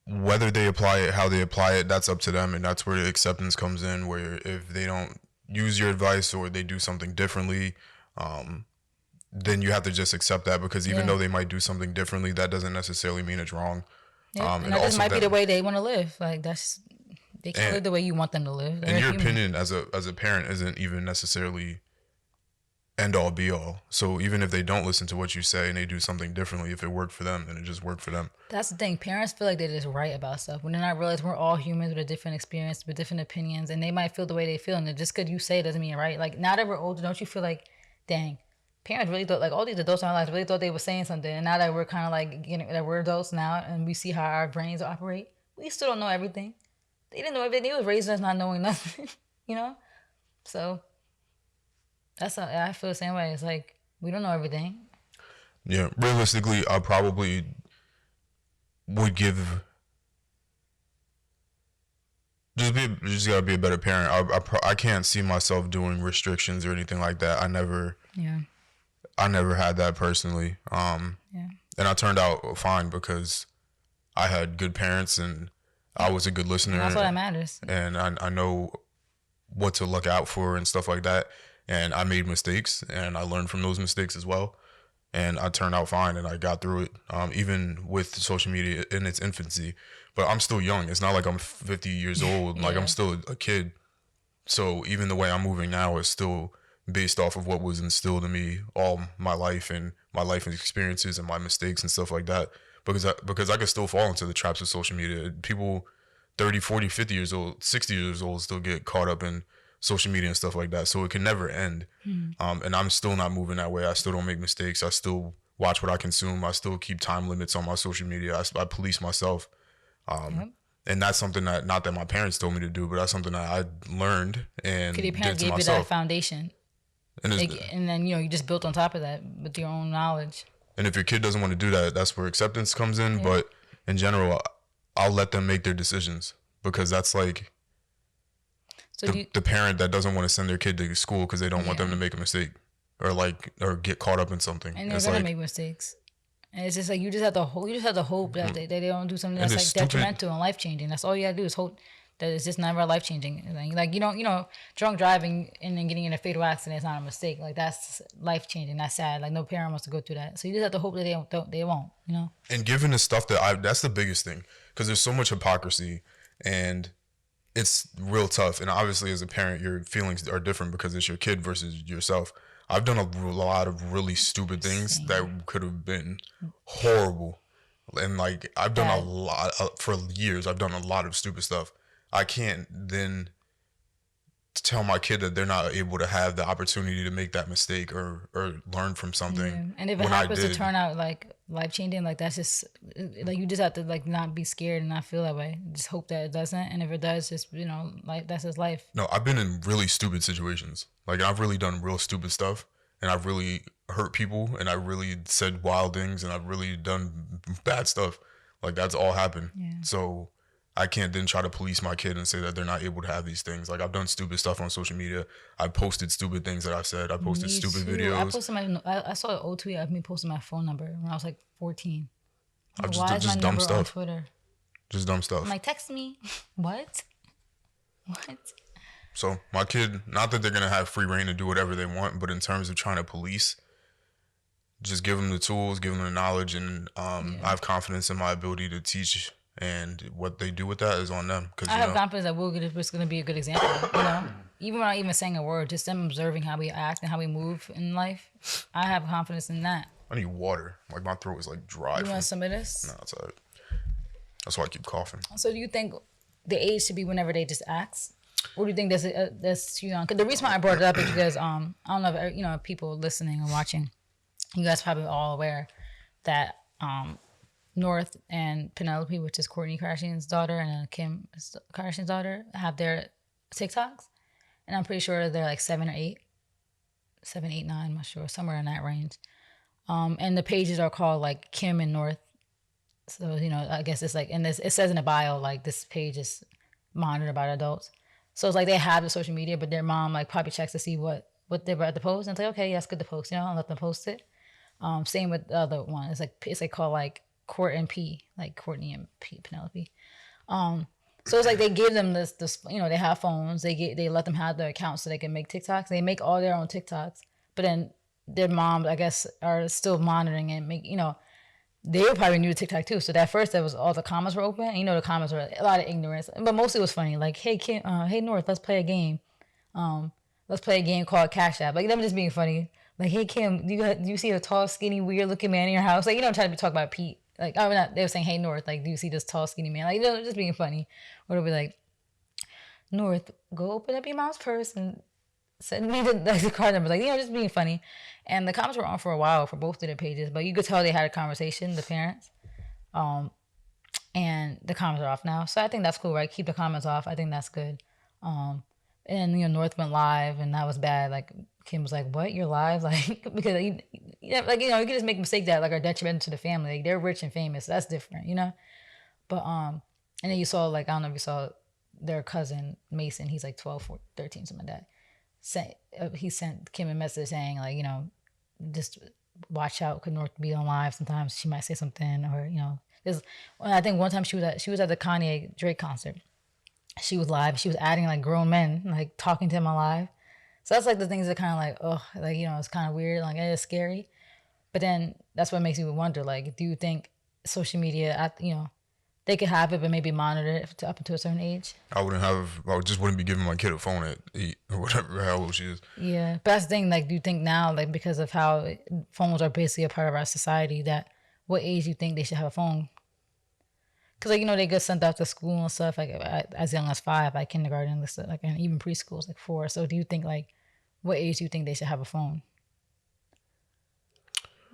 whether they apply it, how they apply it, that's up to them. And that's where the acceptance comes in, where if they don't use your advice or they do something differently, then you have to just accept that, because even though they might do something differently, that doesn't necessarily mean it's wrong. yeah. And that just might be the way they want to live. Like, they can't live the way you want them to live. And your opinion as a parent isn't even necessarily end all be all. So even if they don't listen to what you say and they do something differently, if it worked for them, then it just worked for them. That's the thing. Parents feel like they're just right about stuff, when they're not realize we're all humans with a different experience, with different opinions, and they might feel the way they feel, and just because you say it doesn't mean you're right. Like, now that we're older, don't you feel like, dang, parents really thought, like, all these adults in our lives really thought they were saying something, and now that we're kind of like that we're adults now and we see how our brains operate, we still don't know everything. They didn't know everything. They was raising us not knowing nothing, So I feel the same way. It's like, we don't know everything. Yeah, realistically, I probably would give. Just gotta be a better parent. I can't see myself doing restrictions or anything like that. I never had that personally. And I turned out fine because I had good parents and I was a good listener. And that's what that matters. And I know what to look out for and stuff like that. And I made mistakes and I learned from those mistakes as well. And I turned out fine and I got through it, even with social media in its infancy. But I'm still young. It's not like I'm 50 years old. Like, I'm still a kid. So even the way I'm moving now is still based off of what was instilled in me all my life and my life experiences and my mistakes and stuff like that. Because I could still fall into the traps of social media. People 30, 40, 50 years old, 60 years old still get caught up in social media and stuff like that. So it can never end. And I'm still not moving that way. I still don't make mistakes. I still watch what I consume. I still keep time limits on my social media. I police myself. And And that's something that, not that my parents told me to do, but that's something that I learned and Because your did parents to gave you that myself. foundation. And, it's, And then, you just built on top of that with your own knowledge. and if your kid doesn't want to do that, that's where acceptance comes in. Yeah. But in general, I'll let them make their decisions, because that's like So the parent that doesn't want to send their kid to school because they don't want them to make a mistake or get caught up in something. and they're It's gonna like, make mistakes. And it's just like you just have to hope that they don't do something And that's it's like stupid. detrimental and life changing. That's all you gotta do is hope that it's just never life changing. Like you don't, drunk driving and then getting in a fatal accident is not a mistake. Like that's life changing. That's sad. Like no parent wants to go through that. So you just have to hope that they won't. and given the stuff that's the biggest thing, because there's so much hypocrisy, and it's real tough. And obviously, as a parent, your feelings are different because it's your kid versus yourself. I've done a lot of really stupid things that could have been horrible. And like, I've done a Bad. lot for years. I've done a lot of stupid stuff. I can't then tell my kid that they're not able to have the opportunity to make that mistake or learn from something. Yeah. And if it when I happens to did. turn out like life changing, like that's just like you just have to like not be scared and not feel that way. Just hope that it doesn't. And if it does, just like that's his life. No, I've been in really stupid situations. Like, I've really done real stupid stuff, and I've really hurt people, and I really said wild things, and I've really done bad stuff. Like, that's all happened. Yeah. So I can't then try to police my kid and say that they're not able to have these things. Like, I've done stupid stuff on social media. I posted stupid things that I've said. I posted Me stupid too. videos. I saw an old tweet of me posting my phone number when I was like 14. I'm I've like, why is just my dumb number on stuff. Twitter? Just dumb stuff. I'm like, text me. What? What? So my kid, not that they're gonna have free reign to do whatever they want, but in terms of trying to police, just give them the tools, give them the knowledge, and I have confidence in my ability to teach. And what they do with that is on them. Because I have confidence that Will is going to be a good example. Even without even saying a word, just them observing how we act and how we move in life. I have confidence in that. I need water. Like, my throat is like dry. You want some of this? No, it's alright. That's why I keep coughing. So do you think the age should be whenever they just ask? Or do you think that's too young? Because the reason why I brought it up is because I don't know if people listening or watching, you guys probably all aware that North and Penelope, which is Kourtney Kardashian's daughter and Kim Kardashian's daughter, have their TikToks, and I'm pretty sure they're like 7 or 8, 7, 8, 9, I'm not sure, somewhere in that range. And the pages are called like Kim and North. So I guess it's like, and it says in the bio like this page is monitored by adults. So it's like they have the social media, but their mom like probably checks to see what they were at the post, and it's like, okay, yeah, it's good to post, I'll let them post it. Same with the other one. It's like called like Court and P, like Kourtney and Penelope. So it's like they give them this they have phones. They let them have their accounts so they can make TikToks. They make all their own TikToks, but then their moms, I guess, are still monitoring and they were probably new to TikTok too. So that first, was all the comments were open. And, the comments were a lot of ignorance, but mostly it was funny. Like, hey Kim, hey North, let's play a game. Let's play a game called Cash App. Like them just being funny. Like, hey Kim, do you see a tall, skinny, weird looking man in your house? Like, trying to talk about Pete. Like, oh, not. They were saying, hey North, like, do you see this tall, skinny man? Like, just being funny. Or it'll be like, North, go open up your mom's purse and send me the card number. Like, just being funny. And the comments were on for a while for both of their pages, but you could tell they had a conversation, the parents. And the comments are off now. So I think that's cool, right? Keep the comments off. I think that's good. And North went live, and that was bad. Like, Kim was like, "What? You're live?" Like, because you can just make mistakes that like are detrimental to the family. Like, they're rich and famous. So that's different, But and then you saw, like, I don't know if you saw their cousin Mason. He's like 12, 14, 13, something like that. He sent Kim a message saying, like, just watch out, could North be on live. Sometimes she might say something, or I think one time she was at the Kanye Drake concert. She was live. She was adding like grown men, like talking to him on live. So that's like the things that kind of like, oh, like, it's kind of weird, like it is scary. But then that's what makes me wonder, like, do you think social media, they could have it, but maybe monitor it up until a certain age? I just wouldn't be giving my kid a phone at 8 or whatever, how old she is. Yeah. But that's the thing, like, do you think now, like, because of how phones are basically a part of our society, that what age do you think they should have a phone? Because, like, they get sent off to school and stuff, like, as young as 5, like kindergarten, like, and even preschool is like 4. So do you think, like, what age do you think they should have a phone?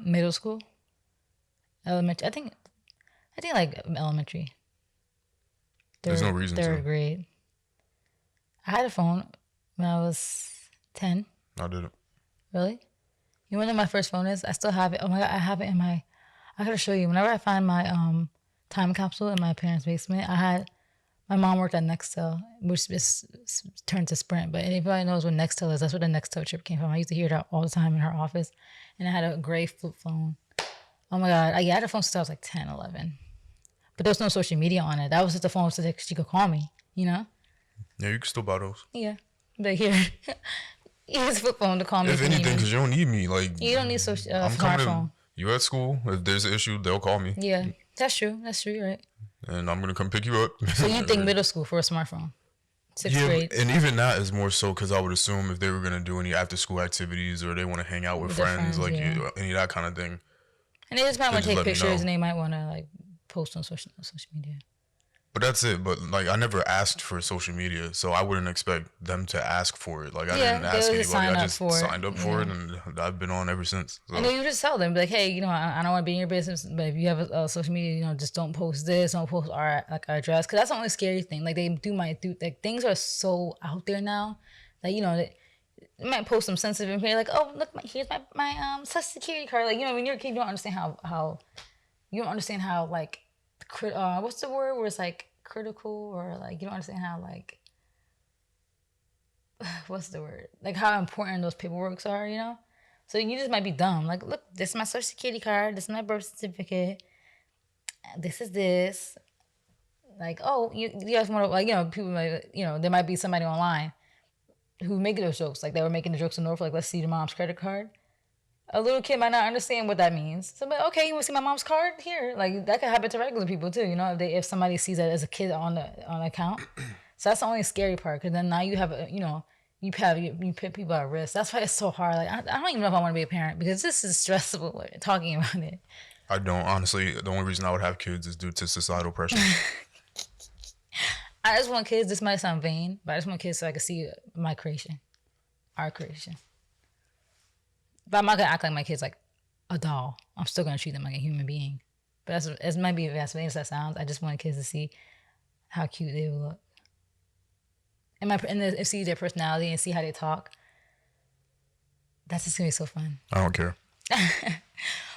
Middle school? Elementary? I think like elementary. There's no reason third to. grade. I had a phone when I was 10. I didn't. Really? You wanna know what my first phone is? I still have it. Oh my god, I have it in my. I gotta show you. Whenever I find my time capsule in my parents' basement, my mom worked at Nextel, which is turned to Sprint. But anybody knows what Nextel is, that's where the Nextel chip came from. I used to hear it all the time in her office, and I had a gray flip phone. Oh my god, I had a phone since I was like 10, 11. But there was no social media on it. That was just a phone so that she could call me. You know? Yeah, you can still buy those. Yeah. But here, here's a flip phone to call me. If anything, because you don't need me. Like, You don't need social I'm coming smartphone. to you at school. If there's an issue, they'll call me. Yeah, that's true. You're right. And I'm gonna come pick you up. So you think middle school for a smartphone? Sixth grade. And even that is more so because I would assume if they were gonna do any after school activities or they want to hang out with With their friends, friends, like yeah. any of that kind of thing. And they just might want to just take let me pictures know. and they might want to like post on social media. But that's it. But like, I never asked for social media, so I wouldn't expect them to ask for it. Like, I Yeah, didn't they ask would just anybody. sign I up just for it. signed up for it, Yeah. and I've been on ever since. So. And then you just tell them, be like, hey, I don't want to be in your business, but if you have a social media, just don't post this, don't post our address, because that's the only scary thing. Like like things are so out there now, that they might post some sensitive information, like, oh look, here's my social security card. Like when you're a kid, you don't understand how you don't understand how like what's the word where it's like critical, or like you don't understand how like what's the word, like how important those paperworks are. So you just might be dumb. Like, look, this is my social security card, this is my birth certificate, this is this. Like, oh, you guys want to, like, people might, there might be somebody online who make those jokes. Like they were making the jokes in North, like, let's see your mom's credit card. A little kid might not understand what that means. So, but okay, you want to see my mom's card? Here, like that could happen to regular people too. If somebody sees that as a kid on the account. So that's the only scary part. Because then now you have you put people at risk. That's why it's so hard. Like I don't even know if I want to be a parent because this is stressful talking about it. I don't, honestly. The only reason I would have kids is due to societal pressure. I just want kids. This might sound vain, but I just want kids so I can see my creation, our creation. But I'm not gonna act like my kid's like a doll. I'm still gonna treat them like a human being. But as might be as vain as that sounds, I just want kids to see how cute they will look, and see their personality and see how they talk. That's just gonna be so fun. I don't care.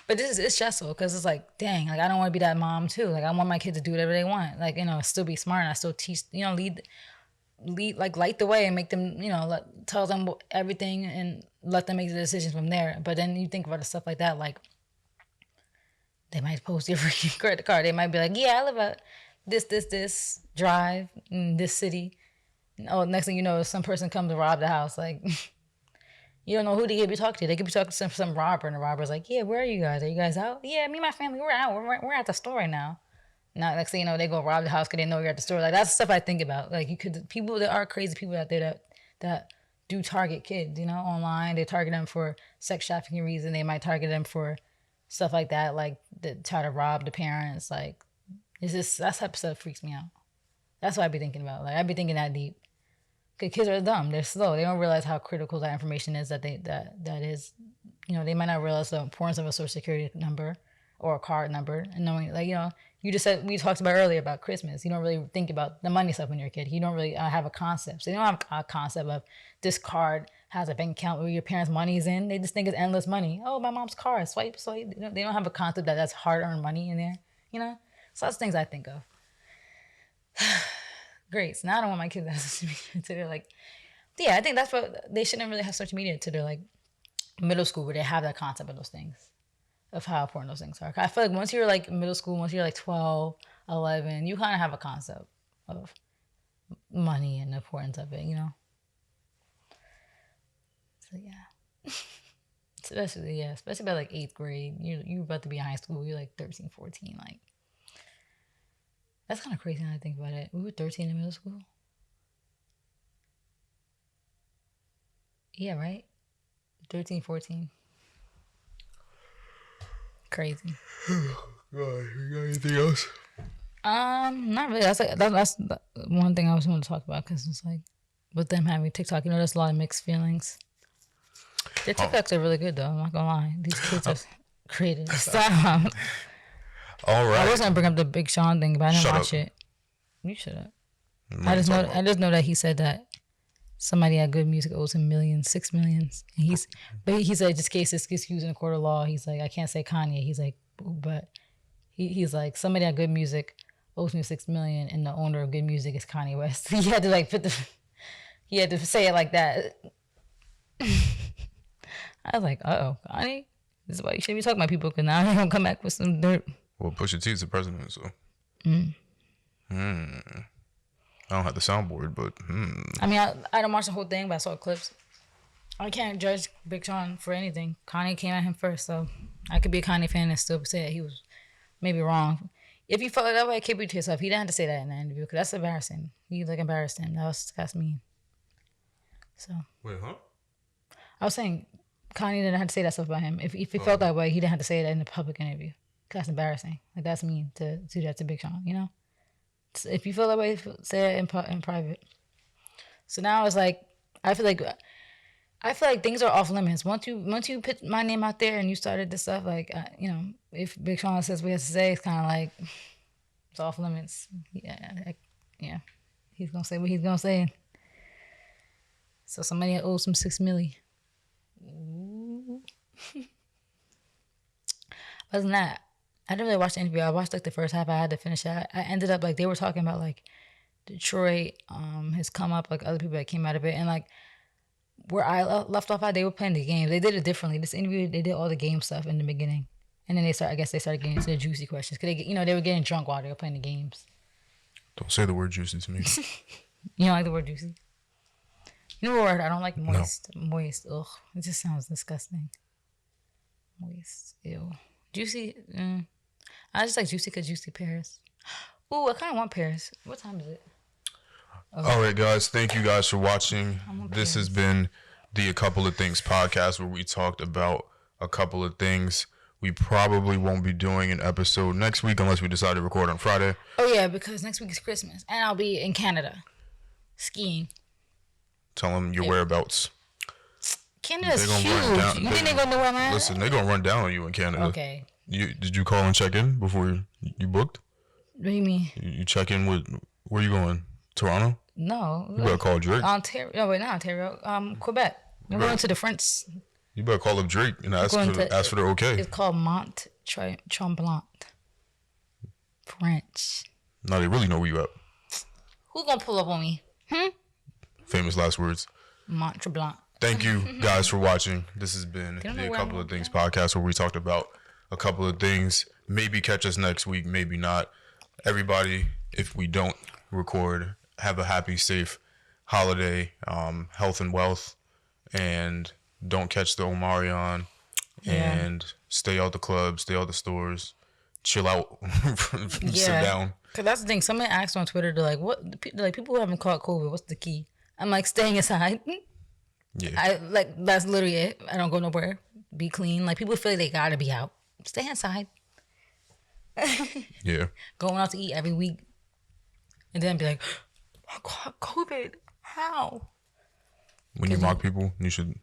But it's stressful because it's like, dang, like I don't want to be that mom too. Like I want my kids to do whatever they want. Like still be smart. And I still teach. Lead, like light the way and make them. Tell them everything and let them make the decisions from there. But then you think about the stuff like that, like they might post your freaking credit card. They might be like, yeah, I live at this drive in this city. Oh, next thing you know, some person comes to rob the house. Like. You don't know who they could be talking to. They could be talking to some robber, and the robber's like, yeah, where are you guys? Are you guys out? Yeah, me and my family, we're out. We're at the store right now. Now, next thing you know, they go rob the house because they know you're at the store. Like, that's the stuff I think about. Like, people that are crazy people out there that do target kids, online. They target them for sex trafficking reasons. They might target them for stuff like that, like try to rob the parents. Like, that type of stuff freaks me out. That's what I be thinking about. Like, I be thinking that deep. Because kids are dumb. They're slow. They don't realize how critical that information is that is. They might not realize the importance of a social security number or a card number. And knowing, you just said, we talked about earlier about Christmas. You don't really think about the money stuff when you're a kid. You don't really have a concept. So you don't have a concept of this card has a bank account where your parents' money is in. They just think it's endless money. Oh, my mom's card. Swipe. They don't have a concept that that's hard-earned money in there, So that's things I think of. Great. So now I don't want my kids to have social media until they're like, yeah, I think that's what they shouldn't really have social media until they're like middle school where they have that concept of those things, of how important those things are. I feel like once you're like middle school, once you're like 12, 11, you kind of have a concept of money and the importance of it, So yeah. Especially by like 8th grade. You're about to be in high school. You're like 13, 14, like. That's kind of crazy when I think about it. We were 13 in middle school. Yeah, right? 13, 14. Crazy. God, you got anything else? Not really. That's one thing I was going to talk about because it's like with them having TikTok, there's a lot of mixed feelings. Their TikToks are really good though. I'm not gonna lie. These kids are creative. Stop. All right. I was gonna bring up the Big Sean thing, but I didn't Shut watch up. it. You shut up. I just know that he said that somebody at Good Music owes him millions, 6 millions. And he said just in case this gets used in a court of law, he's like, I can't say Kanye. He's like, but he's like, somebody at Good Music owes me 6 million, and the owner of Good Music is Kanye West. He had to like he had to say it like that. I was like, Kanye, this is why you shouldn't be talking about people, because now you're gonna come back with some dirt. Well, Pusha T is the president, so. I don't have the soundboard, but. I mean, I don't watch the whole thing, but I saw clips. I can't judge Big Sean for anything. Kanye came at him first, so I could be a Kanye fan and still say that he was maybe wrong. If you felt that way, keep it to yourself. He didn't have to say that in the interview, because that's embarrassing. He like embarrassed him. That's mean. So. Wait, huh? I was saying Kanye didn't have to say that stuff about him. If he felt that way, he didn't have to say that in the public interview. That's embarrassing. Like, that's mean to do that to Big Sean, you know? So if you feel that way, say it in private. So now it's like, I feel like things are off limits. Once you put my name out there and you started this stuff, like, you know, if Big Sean says what he has to say, it's kind of like, it's off limits. Yeah. He's going to say what he's going to say. So somebody owes him 6 million. Ooh. Other than that, I didn't really watch the interview. I watched like the first half. I had to finish it. I ended up like, they were talking about like Detroit, his come up, like other people that came out of it, and like where I left off at, they were playing the games. They did it differently. This interview, they did all the game stuff in the beginning, and then they started getting into the juicy questions, because they were getting drunk while they were playing the games. Don't say the word juicy to me. You don't like the word juicy? You know what word I don't like? Moist. No. Moist. Ugh. It just sounds disgusting. Moist. Ew. Juicy. I just like juicy because juicy pears. Ooh, I kind of want pears. What time is it? Okay. All right, guys. Thank you guys for watching. This has been the A Couple of Things podcast, where we talked about a couple of things. We probably won't be doing an episode next week unless we decide to record on Friday. Oh, yeah, because next week is Christmas. And I'll be in Canada skiing. Tell them your whereabouts. Canada's huge. You think they're going to know where I'm at? Listen, they're going to run down on you in Canada. Okay. Did you call and check in before you booked? What do you mean? You check in with, where you going? Toronto? No. You better call Drake. Ontario. No, wait, not Ontario. Quebec. We're going to the French. You better call up Drake and ask for their okay. It's called Mont Tremblant. French. Now they really know where you at. Who gonna pull up on me? Famous last words. Mont Tremblant. Thank you guys for watching. This has been the A Couple of Things podcast, where we talked about a couple of things. Maybe catch us next week, maybe not. Everybody, if we don't record, have a happy, safe holiday, health and wealth, and don't catch the Omarion, and stay out the clubs, stay out the stores, chill out, sit down. Cause that's the thing. Somebody asked on Twitter, they're like, people who haven't caught COVID, what's the key? I'm like, staying inside. Yeah. That's literally it. I don't go nowhere. Be clean. Like, people feel like they gotta be out. Stay inside. Yeah. Going out to eat every week, and then be like, I caught COVID. How? When you mock people, you should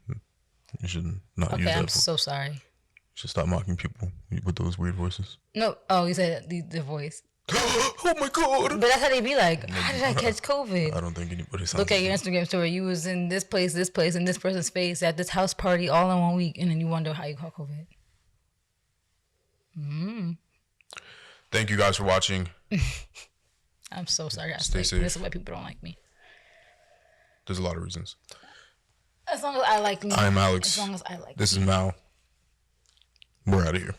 not use that. I'm so sorry. You should stop mocking people with those weird voices. No. Oh, you said the voice. Oh my God. But that's how they be like, how did I catch COVID? I don't think anybody sounds Look at your Instagram story. You was in this place, and this person's face at this house party all in 1 week, and then you wonder how you caught COVID. Thank you guys for watching. I'm so sorry. Stay safe. This is why people don't like me. There's a lot of reasons. As long as I like me. I'm Alex. As long as I like This is Mal. We're out of here.